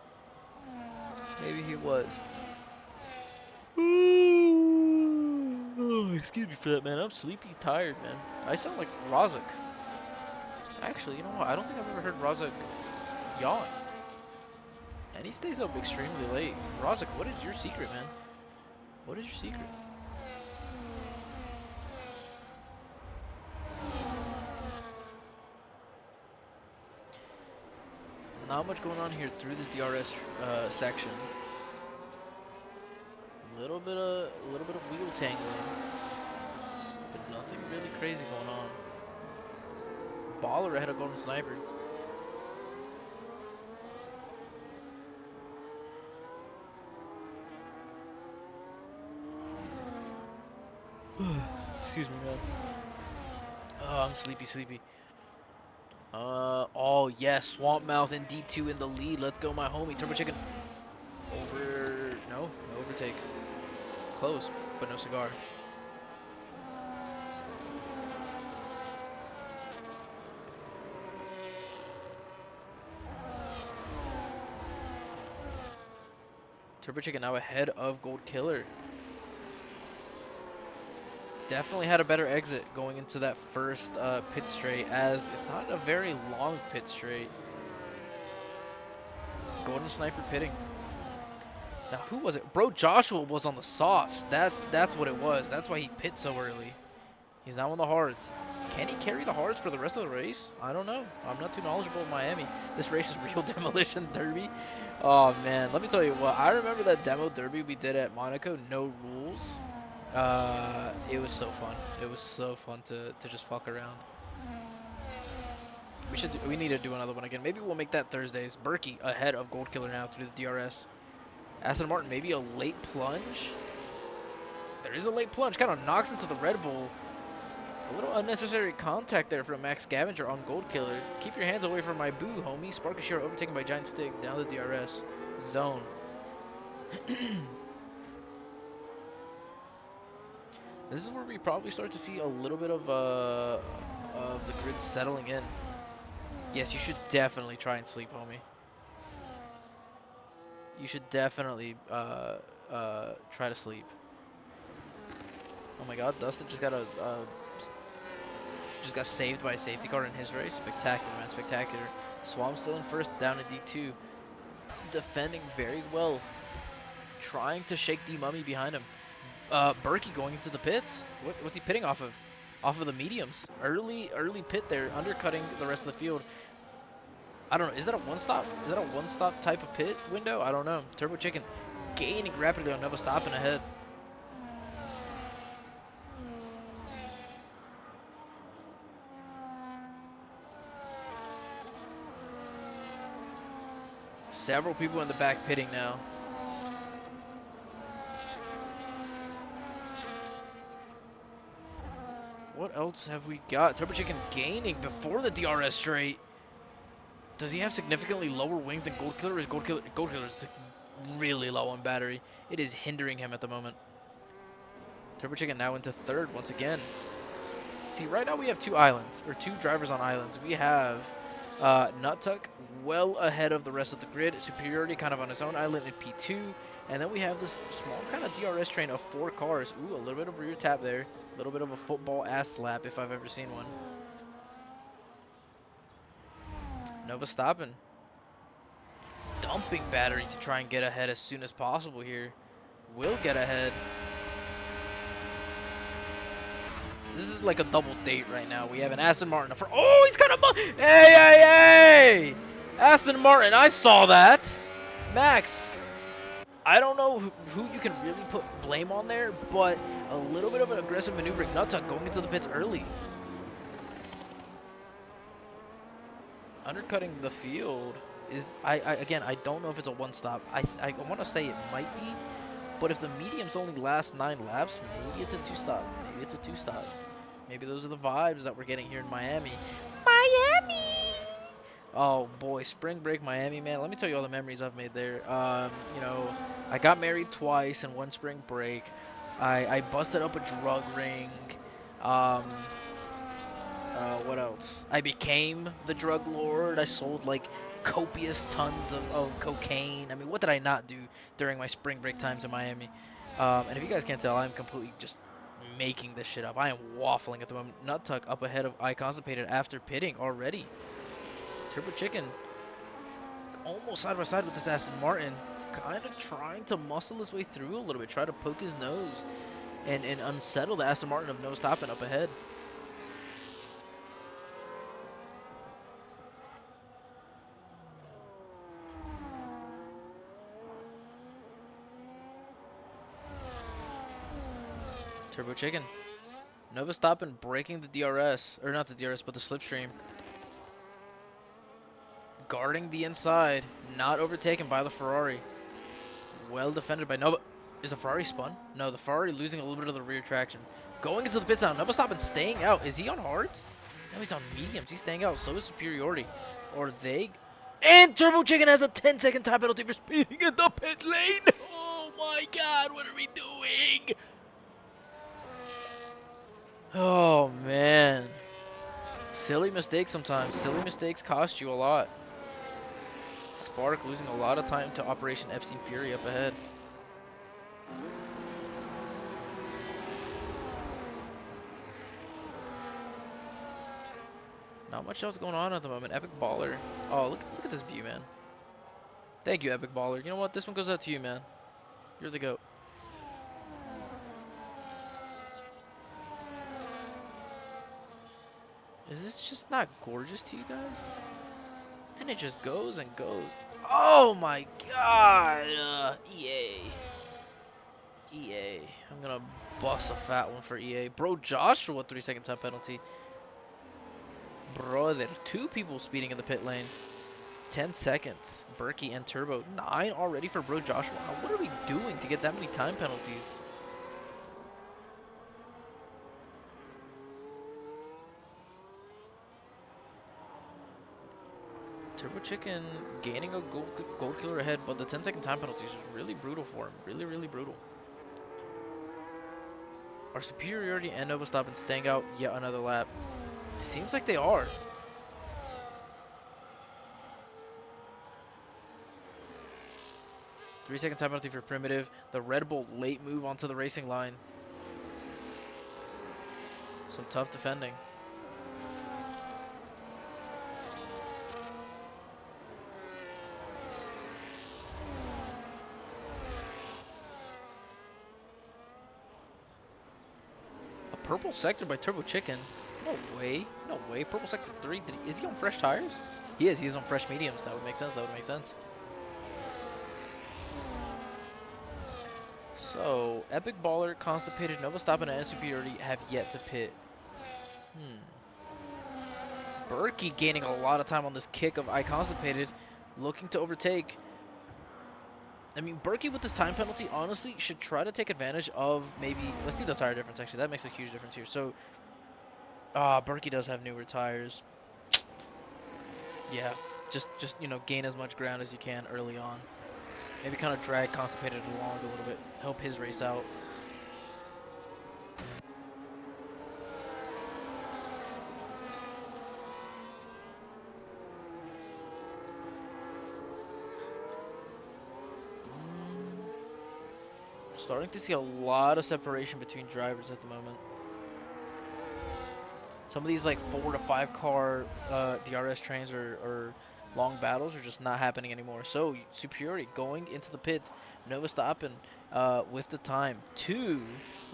S1: Maybe he was. Oh, excuse me for that, man. I'm sleepy, tired, man. I sound like Rozak. Actually, you know what? I don't think I've ever heard Rozak yawn. And he stays up extremely late. Rozak, what is your secret, man? What is your secret? Not much going on here through this DRS section. a little bit of wheel tangling, but nothing really crazy going on. Baller ahead of Golden Sniper. Excuse me, man. Oh, I'm sleepy. Oh yes, Swamp Mouth and D2 in the lead. Let's go, my homie. Turbo Chicken. No overtake. Close, but no cigar. Turbo Chicken now ahead of Gold Killer. Definitely had a better exit going into that first pit straight, as it's not a very long pit straight. Golden Sniper pitting. Now who was it? Bro, Joshua was on the softs. That's what it was. That's why he pit so early. He's now on the hards. Can he carry the hards for the rest of the race? I don't know. I'm not too knowledgeable of Miami. This race is real demolition derby. Oh man, let me tell you what. I remember that demo derby we did at Monaco. No rules. It was so fun. It was so fun to just fuck around. We need to do another one again. Maybe we'll make that Thursdays. Berkey ahead of Gold Killer now through the DRS. Aston Martin, maybe a late plunge. There is a late plunge. Kind of knocks into the Red Bull. A little unnecessary contact there from Max Scavenger on Gold Killer. Keep your hands away from my boo, homie. Sparkashiro overtaken by Giant Stick down the DRS zone. This is where we probably start to see a little bit of the grid settling in. Yes, you should definitely try and sleep, homie. You should definitely try to sleep. Oh my God, Dustin just got saved by a safety car in his race. Spectacular, man, spectacular. Swamp still in first, down to D2. Defending very well. Trying to shake D-Mummy behind him. Berkey going into the pits. What's he pitting off of? Off of the mediums. Early pit there, undercutting the rest of the field. I don't know. Is that a one-stop? Is that a one-stop type of pit window? I don't know. Turbo Chicken gaining rapidly on Nova stopping ahead. Several people in the back pitting now. What else have we got? Turbo Chicken gaining before the DRS straight. Does he have significantly lower wings than Gold Killer? Or is Gold Killer is really low on battery? It is hindering him at the moment. Turbo Chicken now into third once again. See, right now we have two islands, or two drivers on islands. We have Nuttuck well ahead of the rest of the grid. Superiority kind of on his own island in P2. And then we have this small kind of DRS train of 4 cars. Ooh, a little bit of rear tap there. A little bit of a football ass slap if I've ever seen one. Nova stopping. Dumping battery to try and get ahead as soon as possible here. Will get ahead. This is like a double date right now. We have an Aston Martin. Oh, he's kind of... Hey! Aston Martin, I saw that. Max, I don't know who you can really put blame on there, but a little bit of an aggressive maneuvering. Nuttuck going into the pits early. Undercutting the field is... Again, I don't know if it's a one-stop. I want to say it might be, but if the mediums only last 9 laps, maybe it's a 2-stop. Maybe it's a 2-stop. Maybe those are the vibes that we're getting here in Miami. Miami! Oh boy, spring break Miami, man. Let me tell you all the memories I've made there. You know, I got married twice in one spring break. I busted up a drug ring. What else? I became the drug lord. I sold like copious tons of cocaine. I mean, what did I not do during my spring break times in Miami? And if you guys can't tell, I'm completely just making this shit up. I am waffling at the moment. Nuttuck up ahead of I Constipated after pitting already. Turbo Chicken almost side by side with this Aston Martin, kind of trying to muscle his way through a little bit, try to poke his nose and unsettle the Aston Martin of no stopping up ahead. Turbo Chicken. Nova stopping, breaking the DRS. Or not the DRS, but the slipstream. Guarding the inside. Not overtaken by the Ferrari. Well defended by Nova. Is the Ferrari spun? No, the Ferrari losing a little bit of the rear traction. Going into the pits now. Nova stopping, staying out. Is he on hards? No, he's on mediums. He's staying out. So is Superiority. Or they... And Turbo Chicken has a 10-second time penalty for speeding in the pit lane. Oh my god, what are we doing? Oh man. Silly mistakes sometimes. Silly mistakes cost you a lot. Spark losing a lot of time to Operation Epstein Fury up ahead. Not much else going on at the moment. Epic Baller. Oh, look at this view, man. Thank you, Epic Baller. You know what? This one goes out to you, man. You're the GOAT. Is this just not gorgeous to you guys? And it just goes and goes. Oh my god! EA. EA. I'm gonna bust a fat one for EA. Bro, Joshua, 3-second time penalty. Brother, 2 people speeding in the pit lane. 10 seconds. Berkey and Turbo. 9 already for Bro Joshua. Now, what are we doing to get that many time penalties? Turbo Chicken gaining a gold killer ahead, but the 10-second time penalties is really brutal for him. Really, really brutal. Are Superiority and Nova stopping staying out yet another lap? It seems like they are. Three-second time penalty for Primitive. The Red Bull late move onto the racing line. Some tough defending. A purple sector by Turbo Chicken. No way. No way. Purple sector 3. Is he on fresh tires? He is. He's on fresh mediums. That would make sense. That would make sense. So, Epic Baller, Constipated, Nova Stoppin, and Superiority have yet to pit. Berkey gaining a lot of time on this kick of I Constipated, looking to overtake. I mean, Berkey with this time penalty, honestly, should try to take advantage of maybe... Let's see the tire difference, actually. That makes a huge difference here. So, Berkey does have newer tires. Yeah, just you know, gain as much ground as you can early on. Maybe kind of drag Constipated along a little bit. Help his race out. Starting to see a lot of separation between drivers at the moment. Some of these like 4 to 5 car DRS trains or long battles are just not happening anymore. So Superiority going into the pits, Nova stopping with the time to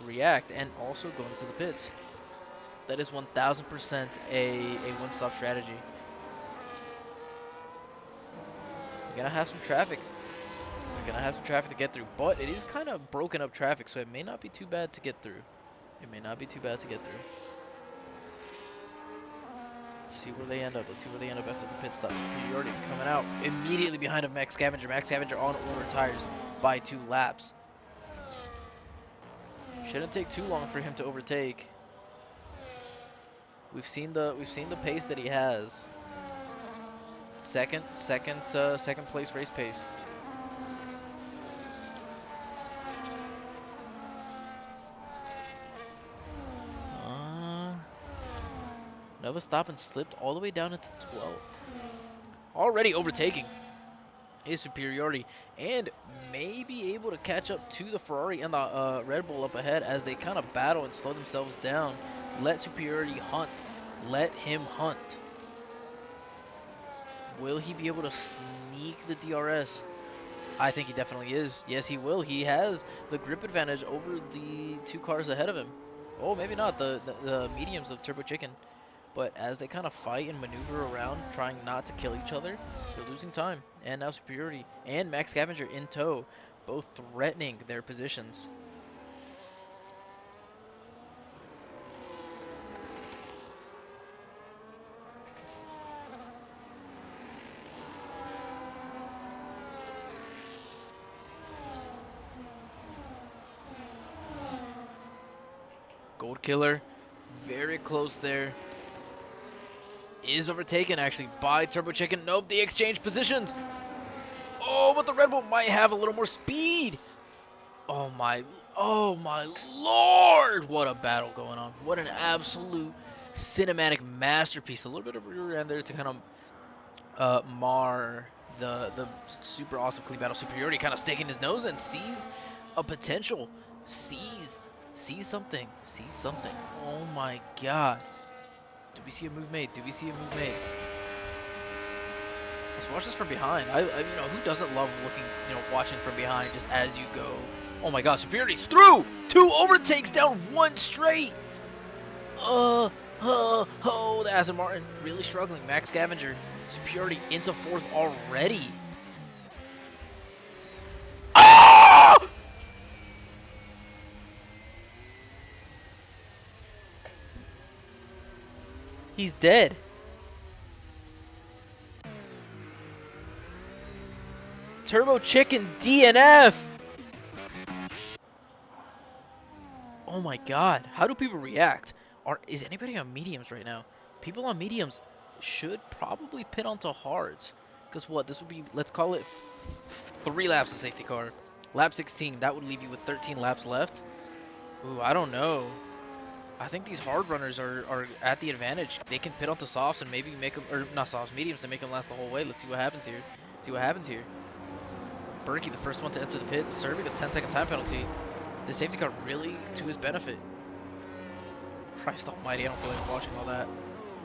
S1: react and also going into the pits. That is 1000% a one-stop strategy. We're gonna have some traffic. We're gonna have some traffic to get through, but it is kind of broken up traffic, so it may not be too bad to get through. It may not be too bad to get through. Let's see where they end up. Let's see where they end up after the pit stop. Superiority coming out immediately behind of Max Scavenger. Max Scavenger on older tires by 2 laps. Shouldn't take too long for him to overtake. We've seen the pace that he has. Second place race pace. Nova stopped and slipped all the way down into 12th. Already overtaking his Superiority and may be able to catch up to the Ferrari and the Red Bull up ahead as they kind of battle and slow themselves down. Let Superiority hunt. Let him hunt. Will he be able to sneak the DRS? I think he definitely is. Yes, he will. He has the grip advantage over the 2 cars ahead of him. Oh, maybe not. The mediums of Turbo Chicken. But as they kind of fight and maneuver around, trying not to kill each other, they're losing time. And now Superiority and Max Scavenger in tow, both threatening their positions. Killer, very close there. Is overtaken actually by Turbo Chicken. Nope, the exchange positions. Oh, but the Red Bull might have a little more speed. Oh my lord! What a battle going on. What an absolute cinematic masterpiece. A little bit of rear end there to kind of mar the super awesome clean battle superiority. Kind of sticking his nose and sees a potential. Sees something. Sees something. Oh my god. Do we see a move made? Do we see a move made? Let's watch this from behind. You know, who doesn't love looking, you know, watching from behind just as you go? Oh my god, superiority's through! 2 overtakes down 1 straight! Oh, the Aston Martin really struggling. Max Scavenger, superiority into 4th already. Ah! He's dead. Turbo Chicken DNF. Oh my god. How do people react? Is anybody on mediums right now? People on mediums should probably pit onto hards. Because what? This would be, let's call it 3 laps of safety car. Lap 16, that would leave you with 13 laps left. Ooh, I don't know. I think these hard runners are at the advantage. They can pit onto softs and maybe make them, or not softs, mediums, and make them last the whole way. Let's see what happens here. See what happens here. Berkey, the first one to enter the pits, serving a 10-second time penalty. The safety car really to his benefit. Christ almighty, I don't feel like watching all that.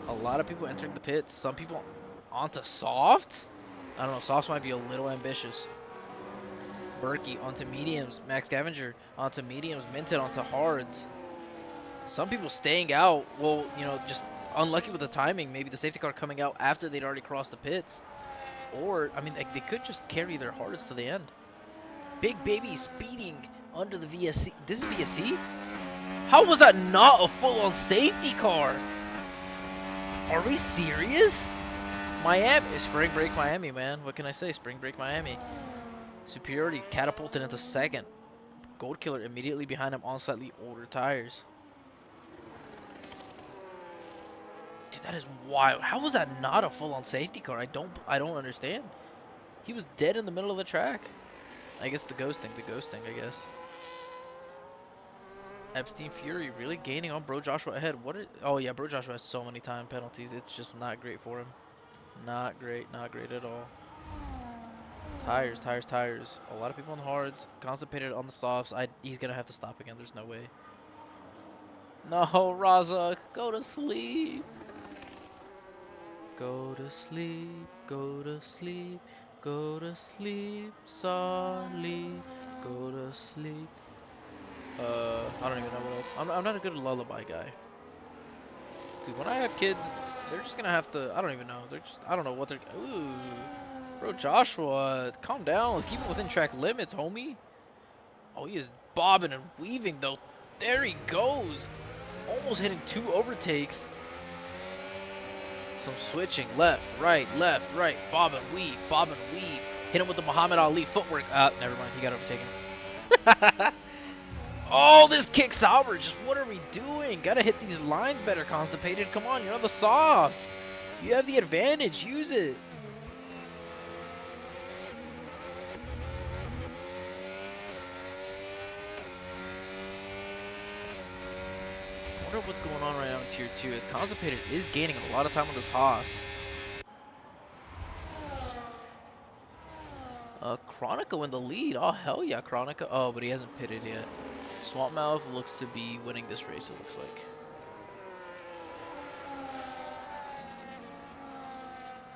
S1: A lot of people entering the pits. Some people onto softs? I don't know, softs might be a little ambitious. Berkey onto mediums. Max Scavenger onto mediums. Minted onto hards. Some people staying out. Well, you know, just unlucky with the timing. Maybe the safety car coming out after they'd already crossed the pits. Or, I mean, they could just carry their hards to the end. Big Baby speeding under the VSC. This is VSC? How was that not a full-on safety car? Are we serious? Miami. Spring Break Miami, man. What can I say? Spring Break Miami. Superiority catapulted into 2nd. Gold Killer immediately behind him on slightly older tires. Dude, that is wild. How was that not a full-on safety car? I don't understand. He was dead in the middle of the track. I guess the ghosting, I guess. Epstein Fury really gaining on Bro Joshua ahead. Oh yeah, Bro Joshua has so many time penalties. It's just not great for him. Not great at all. Tires. A lot of people on the hards, constipated on the softs. He's gonna have to stop again. There's no way. No, Razak, go to sleep. Go to sleep, go to sleep, go to sleep, Solly, go to sleep. I don't even know what else. I'm not a good lullaby guy. Dude, when I have kids, they're just gonna have to, I don't even know. I don't know what they're, ooh. Bro, Joshua, calm down. Let's keep it within track limits, homie. Oh, he is bobbing and weaving, though. There he goes. Almost hitting 2 overtakes. Some switching, left, right, bob and weave. Hit him with the Muhammad Ali footwork. Never mind, he got overtaken. Oh, this kick sour, just what are we doing? Gotta hit these lines better, Constipated. Come on, you're on the softs. You have the advantage, use it. I wonder what's going on right now in Tier 2 as Constipated is gaining a lot of time on this Haas. Chronico in the lead. Oh, hell yeah, Chronico. Oh, but he hasn't pitted yet. Swampmouth looks to be winning this race, it looks like.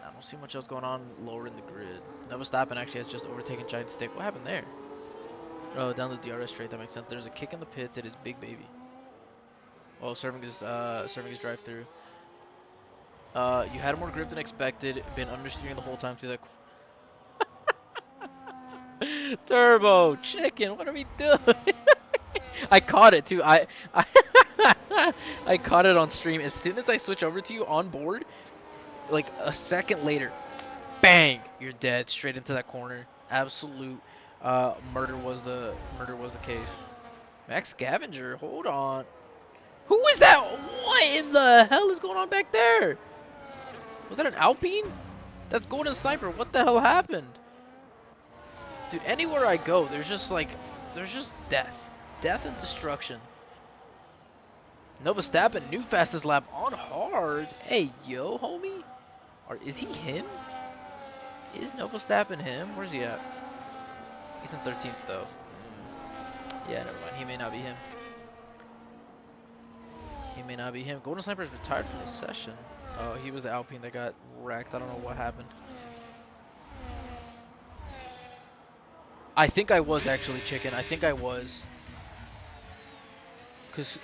S1: I don't see much else going on lower in the grid. Verstappen actually has just overtaken Giant Stick. What happened there? Oh, down the DRS straight, that makes sense. There's a kick in the pits. It is Big Baby. Oh, serving his drive-through. You had more grip than expected. Been understeering the whole time through that. Turbo Chicken, what are we doing? I caught it too. I caught it on stream. As soon as I switch over to you on board, like a second later, bang, you're dead straight into that corner. Absolute murder was the case. Max Scavenger, hold on. Who is that? What in the hell is going on back there? Was that an Alpine? That's Golden Sniper. What the hell happened? Dude, anywhere I go, there's just like, there's just death. Death and destruction. Nova Stappen, new fastest lap on hard. Hey, yo, homie. Is he him? Is Nova Stappen him? Where's he at? He's in 13th, though. Yeah, never mind. He may not be him. He may not be him. Golden Sniper's retired from the session. Oh, he was the Alpine that got wrecked. I don't know what happened. I think I was actually chicken. I think I was. Because,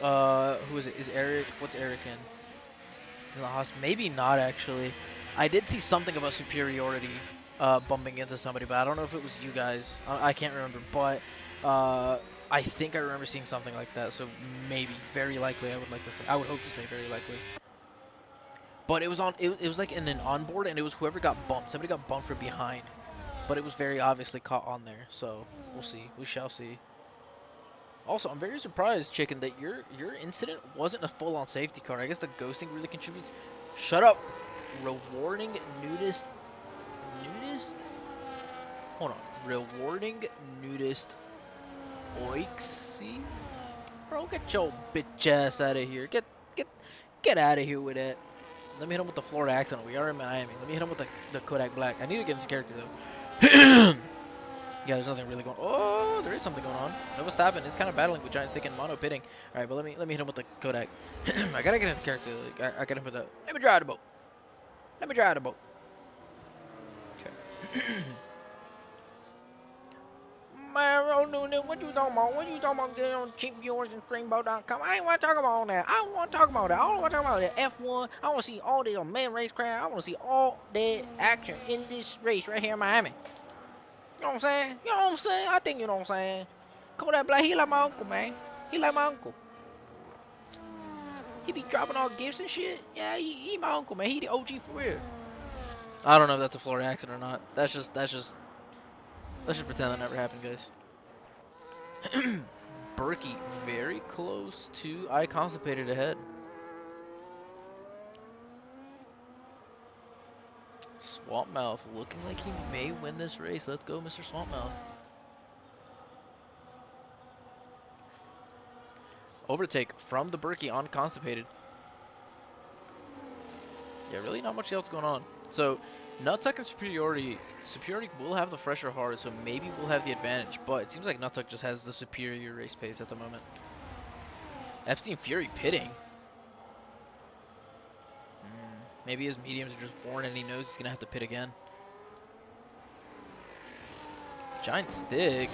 S1: who is it? Is Eric? What's Eric in the hospital? Maybe not, actually. I did see something about superiority bumping into somebody, but I don't know if it was you guys. I can't remember, but I think I remember seeing something like that. So maybe, very likely, I would like to say. I would hope to say very likely. But it was on. It was like in an onboard, and it was whoever got bumped. Somebody got bumped from behind, but it was very obviously caught on there. So we'll see. We shall see. Also, I'm very surprised, Chicken, that your incident wasn't a full-on safety car. I guess the ghosting really contributes. Shut up. Rewarding nudist. Hold on. Rewarding nudist. Oixy? Bro, get your bitch ass out of here. Get out of here with that. Let me hit him with the Florida accent. We are in Miami. Let me hit him with the Kodak Black. I need to get into character though. Yeah, there's nothing really going on. Oh, there is something going on. Nova Stappen is kind of battling with Giant Stick and Mono pitting. Alright, but let me hit him with the Kodak. I gotta get into character. I gotta put the. Let me drive the boat. Let me drive the boat. Okay. Man, what you talking about? What you talking about getting on cheap viewers and streamboat.com? I ain't want to talk about all that. I don't want to talk about that. I don't want to talk about that F1. I want to see all the man racecraft. I want to see all the action in this race right here in Miami. You know what I'm saying? You know what I'm saying? I think you know what I'm saying. Kodak Black, he like my uncle, man. He like my uncle. He be dropping all gifts and shit. Yeah, he my uncle, man. He the OG for real. I don't know if that's a Florida accent or not. Let's just pretend that never happened, guys. Berkey very close to I Constipated ahead. Swampmouth looking like he may win this race. Let's go, Mr. Swampmouth. Overtake from the Berkey on Constipated. Yeah, really not much else going on. So, Nuttuck and Superiority will have the fresher hard, so maybe we'll have the advantage. But it seems like Nuttuck just has the superior race pace at the moment. Epstein Fury pitting. Maybe his mediums are just born and he knows he's going to have to pit again. Giant Stick.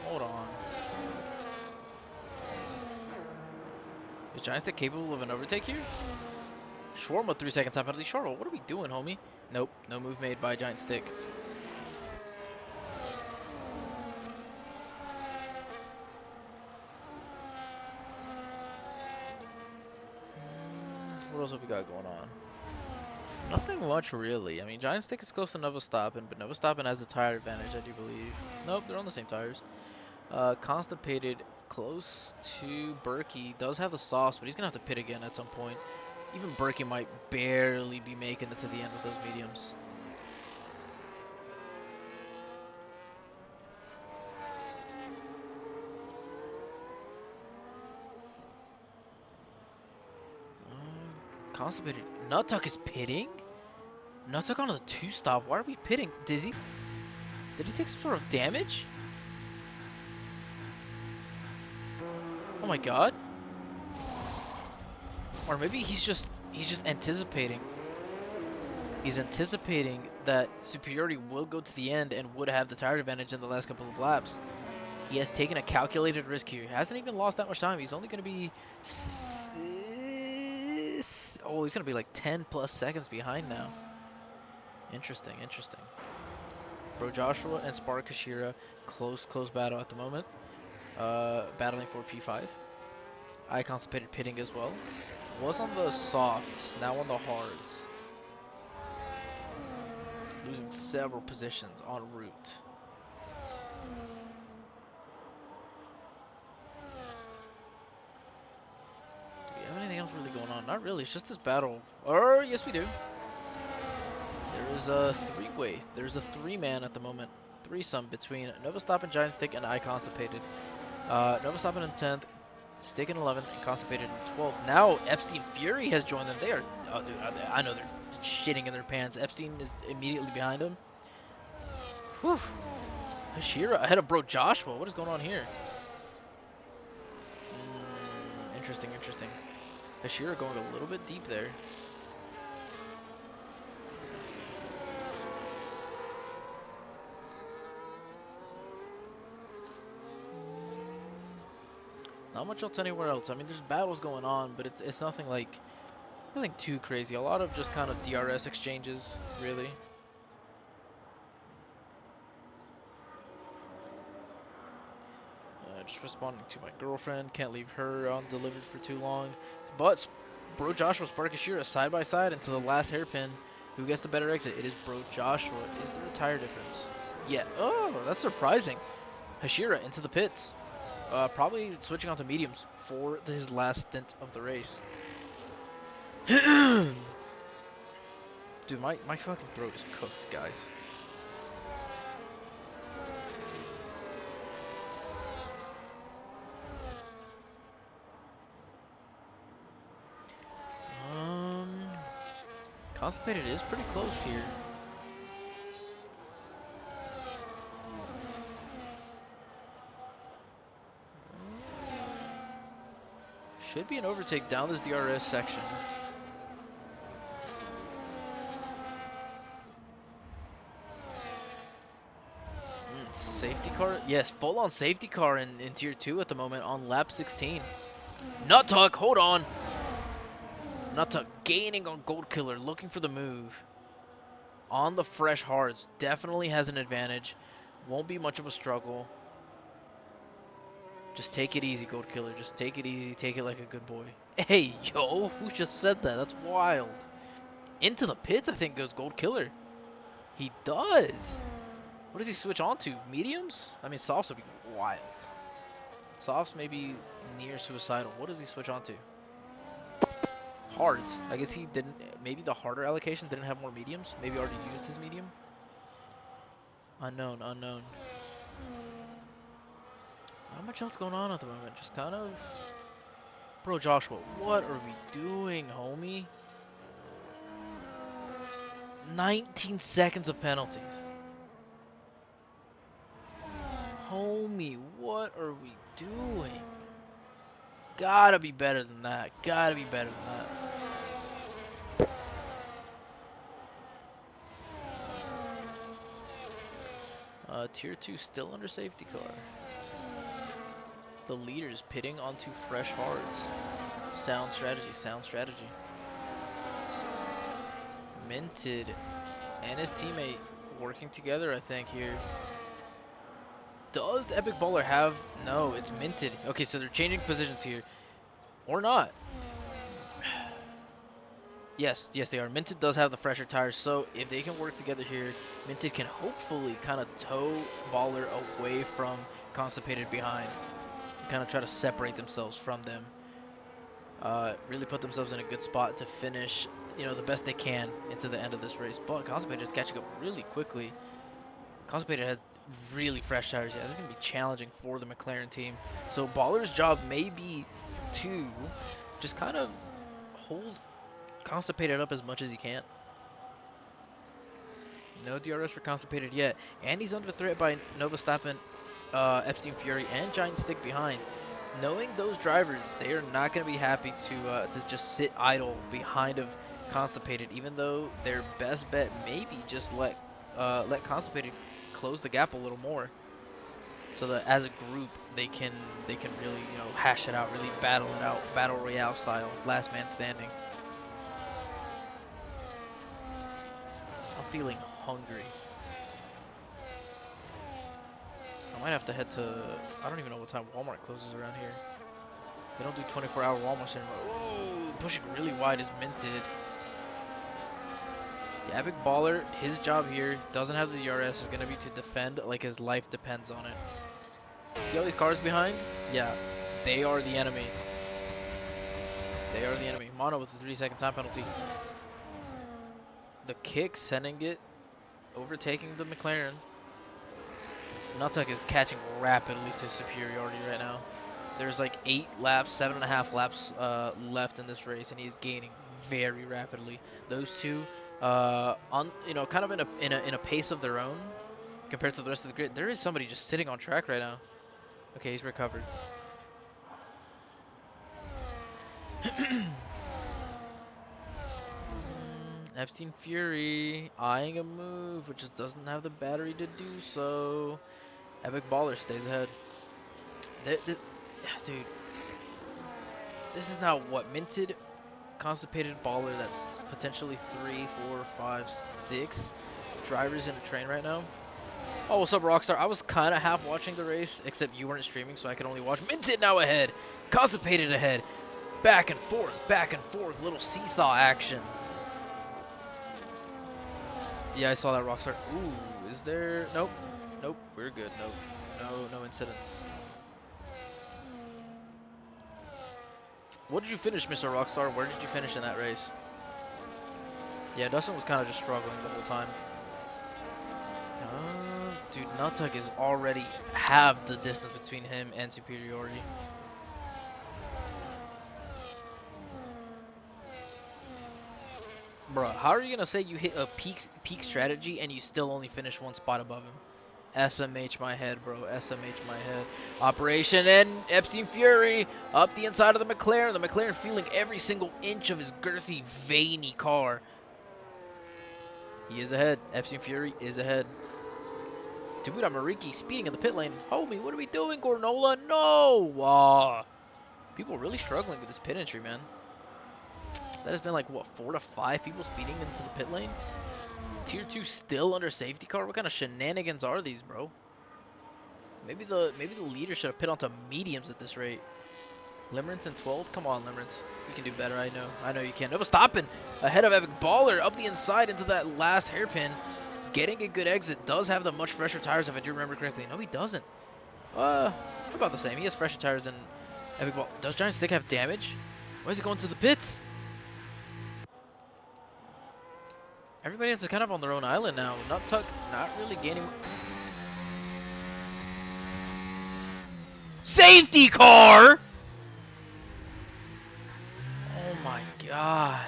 S1: Hold on. Is Giant Stick capable of an overtake here? Shawarma 3-second time penalty. Shawarma, what are we doing, homie? Nope, no move made by Giant Stick. What else have we got going on? Nothing much, really. I mean, Giant Stick is close to Nova Stappen, but Nova Stappen has the tire advantage, I do believe. Nope, they're on the same tires. Constipated close to Berkey. Does have the sauce, but he's going to have to pit again at some point. Even Berkey might barely be making it to the end of those mediums. Constipated. Nuttuck is pitting? Nuttuck on a 2-stop. Why are we pitting? Did he take some sort of damage? Oh my god. Or maybe he's just anticipating. He's anticipating that Superiority will go to the end and would have the tire advantage in the last couple of laps. He has taken a calculated risk here. He hasn't even lost that much time. He's only going to be... Oh, he's going to be like 10 plus seconds behind now. Interesting, interesting. Bro Joshua and Spark Kashira, close battle at the moment. Battling for P5. I Constipated pitting as well. Was on the softs, now on the hards. Losing several positions en route. not really. It's just this battle. Or, yes, we do. There is a three-way. There's a three-man at the moment. Threesome between Nova Stop and Giant Stick and I Constipated. Nova Stop in 10th, Stick in 11th, and Constipated in 12th. Now, Epstein Fury has joined them. They are, oh, dude, I know they're shitting in their pants. Epstein is immediately behind him. Whew. Hashira ahead of bro Joshua. What is going on here? Interesting, interesting. Hashira going a little bit deep there. Not much else anywhere else. I mean, there's battles going on, but it's nothing like, nothing too crazy. A lot of just kind of DRS exchanges, really. Just responding to my girlfriend. Can't leave her undelivered for too long. But bro Joshua, Spark Hashira side by side into the last hairpin. Who gets the better exit? It is bro Joshua. Is there a tire difference? Yeah. Oh, that's surprising. Hashira into the pits. Probably switching on to mediums for his last stint of the race. Dude, my fucking throat is cooked, guys. Constipated is pretty close here. Should be an overtake down this DRS section. Safety car? Yes, full on safety car in tier 2 at the moment on lap 16. Nut Tuck, hold on. Nut Tuck gaining on Gold Killer, looking for the move. On the fresh hards, definitely has an advantage. Won't be much of a struggle. Just take it easy, Gold Killer. Just take it easy. Take it like a good boy. Hey, yo, who just said that? That's wild. Into the pits, I think, goes Gold Killer. He does. What does he switch on to? Mediums? I mean, softs would be wild. Softs may be near suicidal. What does he switch on to? Hards. I guess he didn't. Maybe the harder allocation didn't have more mediums. Maybe already used his medium. Unknown, unknown. Not much else going on at the moment. Just kind of... Bro, Joshua, what are we doing, homie? 19 seconds of penalties. Homie, what are we doing? Gotta be better than that. Gotta be better than that. Tier 2 still under safety car. The leaders pitting onto fresh hards. Sound strategy, sound strategy. Minted and his teammate working together, I think, here. Does Epic Baller have... No, it's Minted. Okay, so they're changing positions here. Or not. Yes, they are. Minted does have the fresher tires, so if they can work together here, Minted can hopefully kind of tow Baller away from Constipated behind. Kind of try to separate themselves from them. Really put themselves in a good spot to finish, you know, the best they can into the end of this race. But Constipated is catching up really quickly. Constipated has really fresh tires. Yeah, this is going to be challenging for the McLaren team. So Baller's job may be to just kind of hold Constipated up as much as he can. No DRS for Constipated yet. And he's under threat by Nova Stappen, Epstein Fury, and Giant Stick behind. Knowing those drivers, they are not going to be happy to just sit idle behind of Constipated, even though their best bet may be just let Constipated close the gap a little more, so that as a group they can really, you know, hash it out, really battle it out, battle royale style, last man standing. I'm feeling hungry. I might have to head to, I don't even know what time Walmart closes around here. They don't do 24-hour Walmart anymore. Oh, pushing really wide is Minted. The Epic Baller, his job here, doesn't have the DRS, is going to be to defend like his life depends on it. See all these cars behind? Yeah, they are the enemy. They are the enemy. Mono with a 3-second time penalty. The kick sending it, overtaking the McLaren. Nutuck is catching rapidly to superiority right now. There's like 8 laps, 7.5 laps left in this race, and he's gaining very rapidly. Those two, kind of in a pace of their own compared to the rest of the grid. There is somebody just sitting on track right now. Okay, he's recovered. Epstein Fury eyeing a move, which just doesn't have the battery to do so. Epic Baller stays ahead. Dude, this is now what, minted, constipated baller that's potentially 3, 4, 5, 6 drivers in a train right now. Oh, what's up, Rockstar? I was kind of half watching the race, except you weren't streaming, so I could only watch. Minted now ahead, constipated ahead, back and forth, little seesaw action. Yeah, I saw that, Rockstar. Ooh, is there? Nope, we're good. No incidents. What did you finish, Mr. Rockstar? Where did you finish in that race? Yeah, Dustin was kind of just struggling the whole time. Dude, Nutuck is already half the distance between him and superiority. Bruh, how are you gonna say you hit a peak strategy and you still only finish 1 spot above him? SMH my head, bro. SMH my head. Operation and Epstein Fury up the inside of the McLaren. The McLaren feeling every single inch of his girthy, veiny car. He is ahead. Epstein Fury is ahead. Tabuda Mariki speeding in the pit lane. Homie, what are we doing, Gornola? No! People are really struggling with this pit entry, man. That has been like, what, 4 to 5 people speeding into the pit lane? Tier 2 still under safety car? What kind of shenanigans are these, bro? Maybe the leader should have pit onto mediums at this rate. Limerence in 12th? Come on, Limerence. You can do better, I know. I know you can. Nova stopping ahead of Epic Baller up the inside into that last hairpin. Getting a good exit. Does have the much fresher tires, if I do remember correctly. No, he doesn't. About the same. He has fresher tires than Epic Baller. Does Giant Stick have damage? Why is he going to the pits? Everybody else is kind of on their own island now. Nutuck not really gaining. Safety car! Oh my god.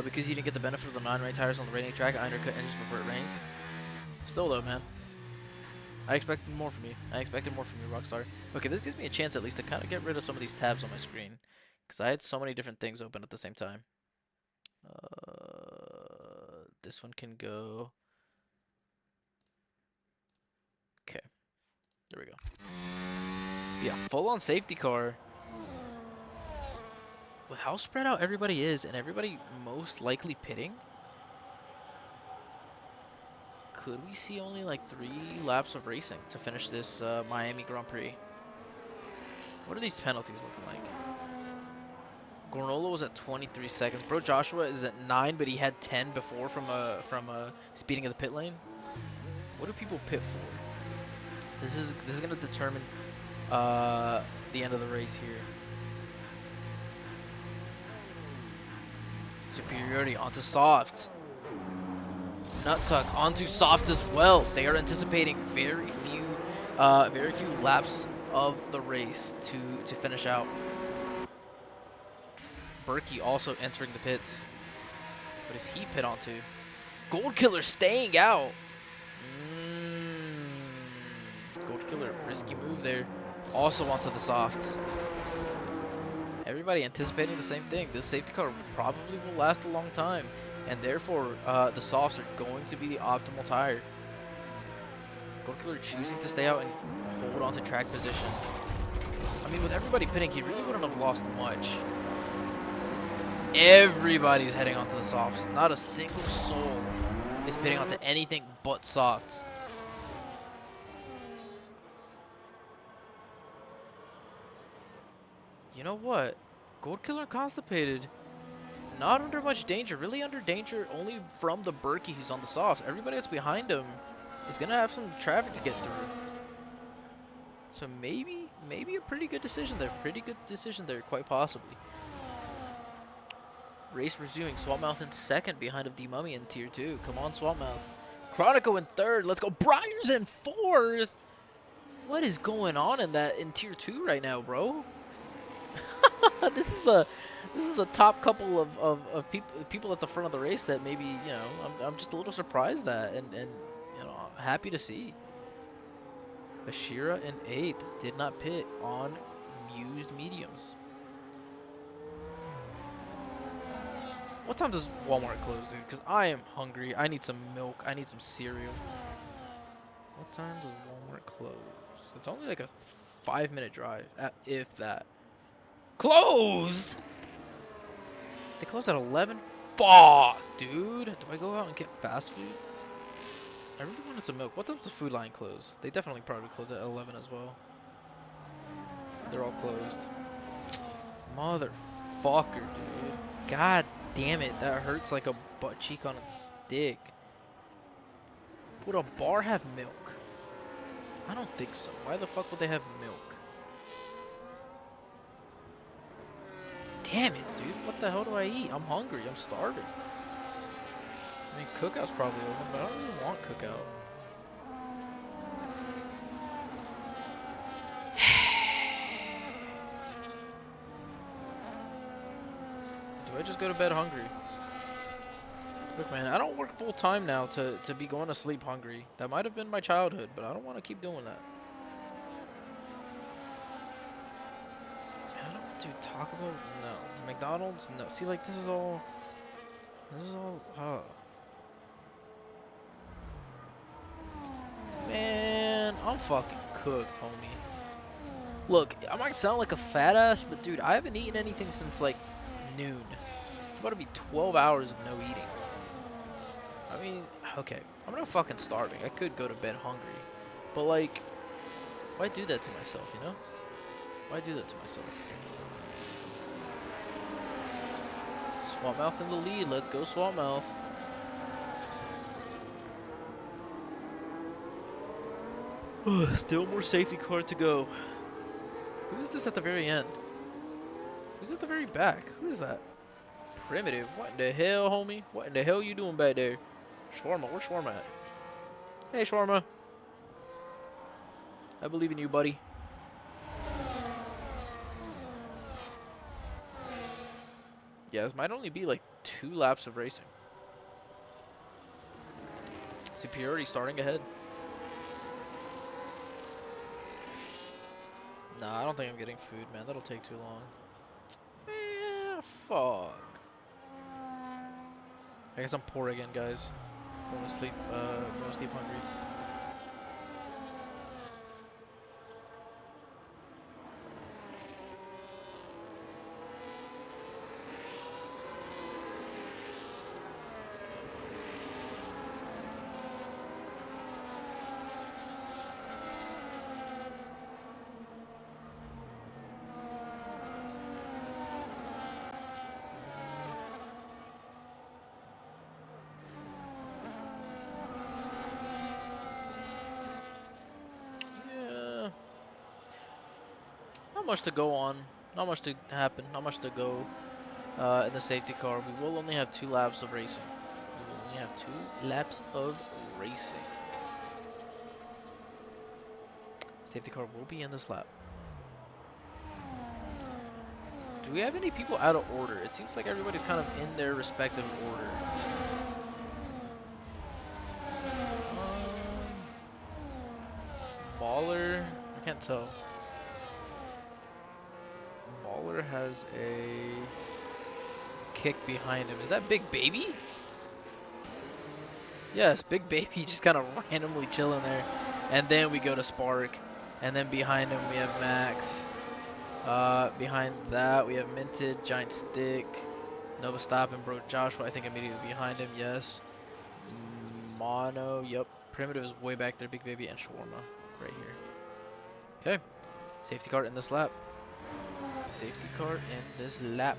S1: Because you didn't get the benefit of the non-rain tires on the raining track, I undercut engines before it rained. Still though, man. I expected more from you. Rockstar. Okay, this gives me a chance at least to kind of get rid of some of these tabs on my screen. Because I had so many different things open at the same time. This one can go. Okay, there we go. Yeah, full on safety car. With how spread out everybody is and everybody most likely pitting, could we see only like 3 laps of racing to finish this Miami Grand Prix? What are these penalties looking like? Gornola was at 23 seconds. Bro Joshua is at 9, but he had 10 before from speeding of the pit lane. What do people pit for? This is gonna determine the end of the race here. Superiority onto soft. Nutuck onto soft as well. They are anticipating very few laps of the race to finish out. Berkey also entering the pits. What does he pit onto? Gold Killer staying out. Gold Killer, risky move there. Also onto the softs. Everybody anticipating the same thing. This safety car probably will last a long time. And therefore, the softs are going to be the optimal tire. Gold Killer choosing to stay out and hold on to track position. I mean, with everybody pitting, he really wouldn't have lost much. Everybody's heading onto the softs. Not a single soul is pitting onto anything but softs. You know what? Gold Killer Constipated, not under much danger. Really under danger only from the Berkey who's on the softs. Everybody that's behind him is going to have some traffic to get through. So maybe a pretty good decision there. Quite possibly. Race resuming. Swampmouth in second behind of D-Mummy in tier 2. Come on, Swampmouth. Chronico in third. Let's go. Briar's in fourth. What is going on in tier 2 right now, bro? this is the top couple of people at the front of the race that maybe, you know, I'm just a little surprised at and you know, happy to see. Ashira in 8th did not pit on used mediums. What time does Walmart close, dude? Because I am hungry. I need some milk. I need some cereal. What time does Walmart close? It's only like a 5-minute drive, if that. Closed? They closed at 11? Fuck, dude. Do I go out and get fast food? I really wanted some milk. What time's the Food Line close? They definitely probably close at 11 as well. They're all closed. Motherfucker, dude. God damn it. That hurts like a butt cheek on a stick. Would a bar have milk? I don't think so. Why the fuck would they have milk? Damn it, dude. What the hell do I eat? I'm hungry. I'm starving. I mean, Cookout's probably open, but I don't really want Cookout. Do I just go to bed hungry? Look, man, I don't work full time now to be going to sleep hungry. That might have been my childhood, but I don't want to keep doing that. I don't do Taco Bell? No. McDonald's? No. See, like, this is all, Man, I'm fucking cooked, homie. Look, I might sound like a fat ass, but dude, I haven't eaten anything since like noon. It's about to be 12 hours of no eating. I mean, okay, I'm not fucking starving. I could go to bed hungry, but like, why do that to myself, you know? Why do that to myself? Swampmouth in the lead. Let's go, Swampmouth. Still more safety car to go. Who is this at the very end? Who's at the very back? Who is that? Primitive. What in the hell, homie? What in the hell you doing back there? Shawarma. Where's Shawarma at? Hey, Shawarma. I believe in you, buddy. Yeah, this might only be like 2 laps of racing. Superiority starting ahead. Nah, I don't think I'm getting food, man. That'll take too long. Man, fuck. I guess I'm poor again, guys. Going to sleep hungry. Not much to go on. Not much to happen. Not much to go in the safety car. We will only have 2 laps of racing. We will only have 2 laps of racing. Safety car will be in this lap. Do we have any people out of order? It seems like everybody's kind of in their respective order. Baller? I can't tell. Baller has a kick behind him. Is that Big Baby? Yes, Big Baby just kind of randomly chilling there. And then we go to Spark. And then behind him we have Max. Behind that we have Minted, Giant Stick, Nova Stop, and Bro Joshua. I think immediately behind him, yes. Mono, yep. Primitive is way back there. Big Baby and Shawarma right here. Okay. Safety car in this lap. Safety car in this lap.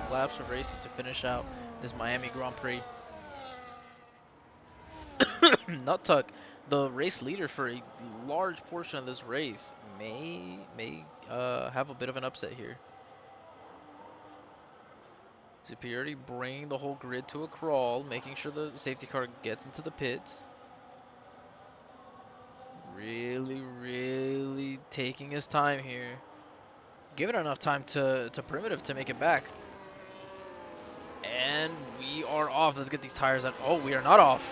S1: 2 laps of racing to finish out this Miami Grand Prix. Nut Tuck, the race leader for a large portion of this race, may have a bit of an upset here. Superiority bringing the whole grid to a crawl, making sure the safety car gets into the pits. Really, really taking his time here. Giving enough time to Primitive to make it back. And we are off. Let's get these tires out. Oh, we are not off.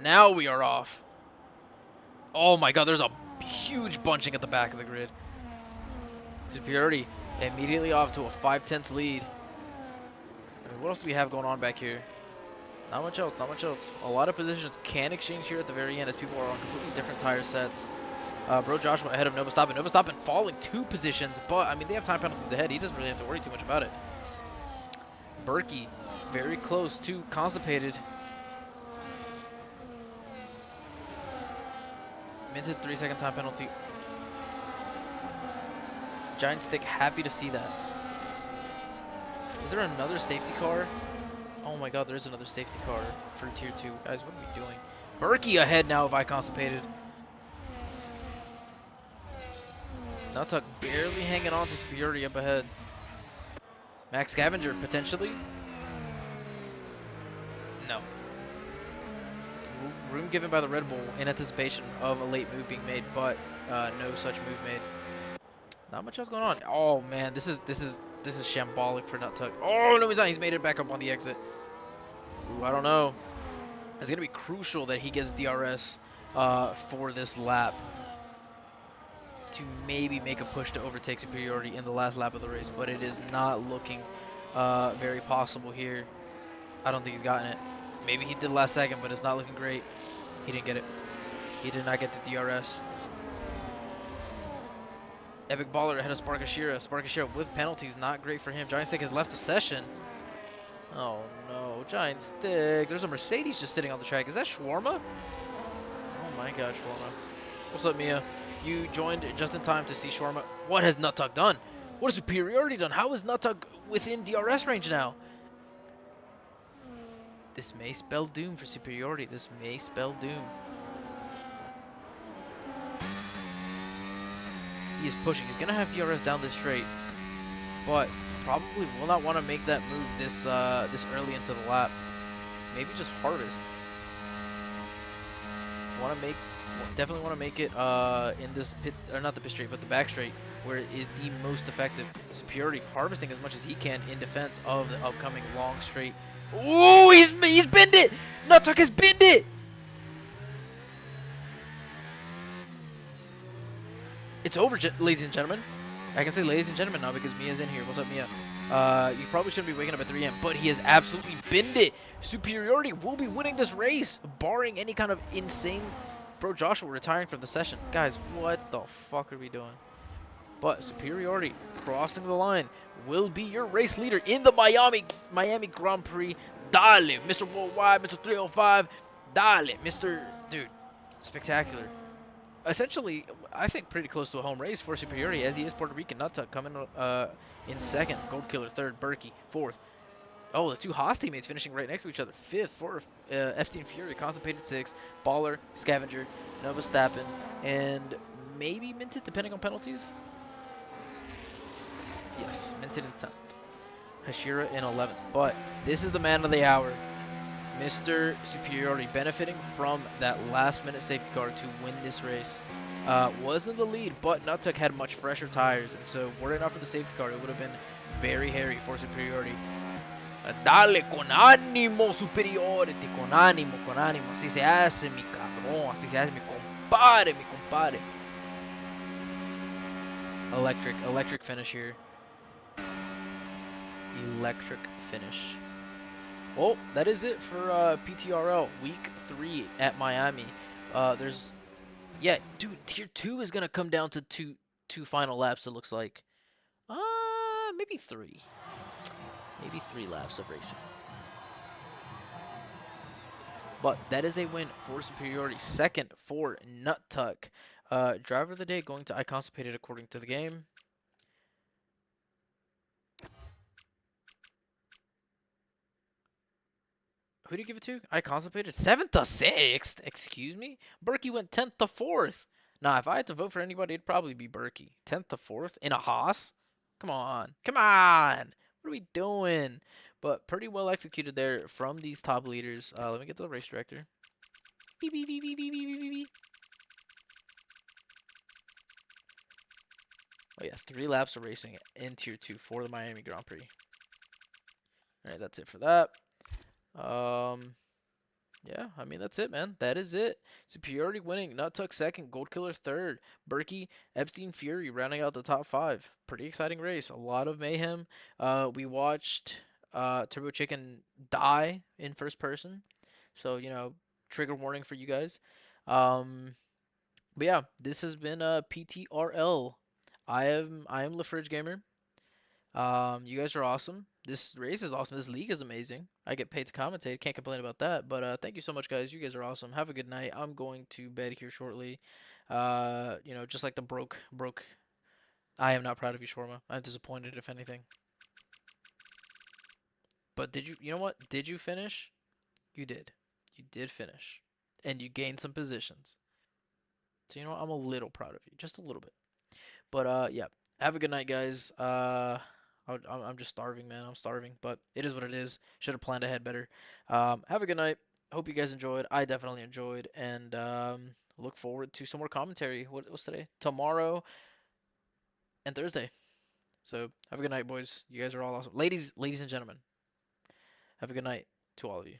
S1: Now we are off. Oh my god, there's a huge bunching at the back of the grid. Superiority immediately off to a 5/10 lead. I mean, what else do we have going on back here? Not much else, not much else. A lot of positions can exchange here at the very end as people are on completely different tire sets. Bro Joshua ahead of Nova Stoppin. Nova Stoppin falling 2 positions, but I mean, they have time penalties ahead. He doesn't really have to worry too much about it. Berkey very close to Constipated. Minted 3-second time penalty. Giant Stick happy to see that. Is there another safety car? Oh my god, there is another safety car for tier 2. Guys, what are we doing? Berkey ahead now of Constipated. Nuttuck barely hanging on to Superiority up ahead. Max Scavenger potentially. No. Room given by the Red Bull in anticipation of a late move being made, but no such move made. Not much else going on. Oh man, this is shambolic for Nuttuck. Oh no, he's not. He's made it back up on the exit. Ooh, I don't know. It's gonna be crucial that he gets DRS for this lap to maybe make a push to overtake Superiority in the last lap of the race, but it is not looking very possible here. I don't think he's gotten it. Maybe he did last second, but it's not looking great. He didn't get it. He did not get the DRS. Epic Baller ahead of Sparkashira. Sparkashira with penalties, not great for him. Giant Stick has left the session. Oh no, Giant Stick. There's a Mercedes just sitting on the track. Is that Shawarma? Oh my god, Shawarma. What's up, Mia? You joined just in time to see Shawarma. What has Nuttuck done? What has Superiority done? How is Nuttuck within DRS range now? This may spell doom for Superiority. This may spell doom. He is pushing. He's going to have DRS down this straight, but probably will not want to make that move this early into the lap. Maybe just harvest. Definitely want to make it in this pit, or not the pit straight, but the back straight, where it is the most effective. Superiority harvesting as much as he can in defense of the upcoming long straight. Ooh, he's binned it! Nuttuck has binned it! It's over, ladies and gentlemen. I can say ladies and gentlemen now because Mia's in here. What's up, Mia? You probably shouldn't be waking up at 3 a.m., but he has absolutely binned it. Superiority will be winning this race, barring any kind of insane Bro Joshua retiring from the session. Guys, what the fuck are we doing? But Superiority crossing the line will be your race leader in the Miami Grand Prix. Dale, Mr. Worldwide, Mr. 305. Dale, Mr. Dude, spectacular. Essentially, I think pretty close to a home race for Superiority, as he is Puerto Rican. Nuttuck coming in second. Gold Killer third. Berkey fourth. Oh, the two Haas teammates finishing right next to each other. Fifth for Epstein Fury. Constipated sixth. Baller, Scavenger, Nova Stappen, and maybe Minted, depending on penalties. Yes, Minted in 10th. Hashira in 11th. But this is the man of the hour. Mr. Superiority benefiting from that last-minute safety car to win this race. Was in the lead, but Nuttuck had much fresher tires, and so were it not for the safety car, it would have been very hairy for Superiority. Dale con ánimo, Superiority, con ánimo, con ánimo. Así se hace, mi cabrón, así se hace, mi compadre, mi compadre. Electric finish here. Electric finish. Well, that is it for PTRL Week 3 at Miami. Yeah, dude, Tier 2 is going to come down to two final laps, it looks like. Maybe 3. Maybe 3 laps of racing. But that is a win for Superiority. Second for Nuttuck. Driver of the day going to Iconstipated according to the game. Who did you give it to? Iconstipated? 7th to 6th? Excuse me? Berkey went 10th to 4th. Nah, if I had to vote for anybody, it'd probably be Berkey. 10th to 4th in a Haas? Come on. Come on. What are we doing? But pretty well executed there from these top leaders. Let me get the race director. Beep, beep, beep, beep, beep, beep, beep, beep. Oh yeah, 3 laps of racing in Tier 2 for the Miami Grand Prix. Alright, that's it for that. Yeah, I mean, that's it, man. That is it. Superiority winning. Nut Tuck second. Gold Killer third. Berkey, Epstein, Fury rounding out the top five. Pretty exciting race. A lot of mayhem. We watched Turbo Chicken die in first person. So, trigger warning for you guys. Um, but yeah, this has been PTRL. I am LaFridge Gamer. You guys are awesome. This race is awesome. This league is amazing. I get paid to commentate. Can't complain about that. But thank you so much, guys. You guys are awesome. Have a good night. I'm going to bed here shortly. Just like the broke. I am not proud of you, Shorma. I'm disappointed, if anything. But did you? You know what? Did you finish? You did. You did finish, and you gained some positions. So you know what? I'm a little proud of you, just a little bit. But yeah. Have a good night, guys. I'm just starving, man. I'm starving, but it is what it is. Should have planned ahead better. Have a good night. Hope you guys enjoyed. I definitely enjoyed, and look forward to some more commentary. What's today? Tomorrow and Thursday. So have a good night, boys. You guys are all awesome, ladies and gentlemen. Have a good night to all of you.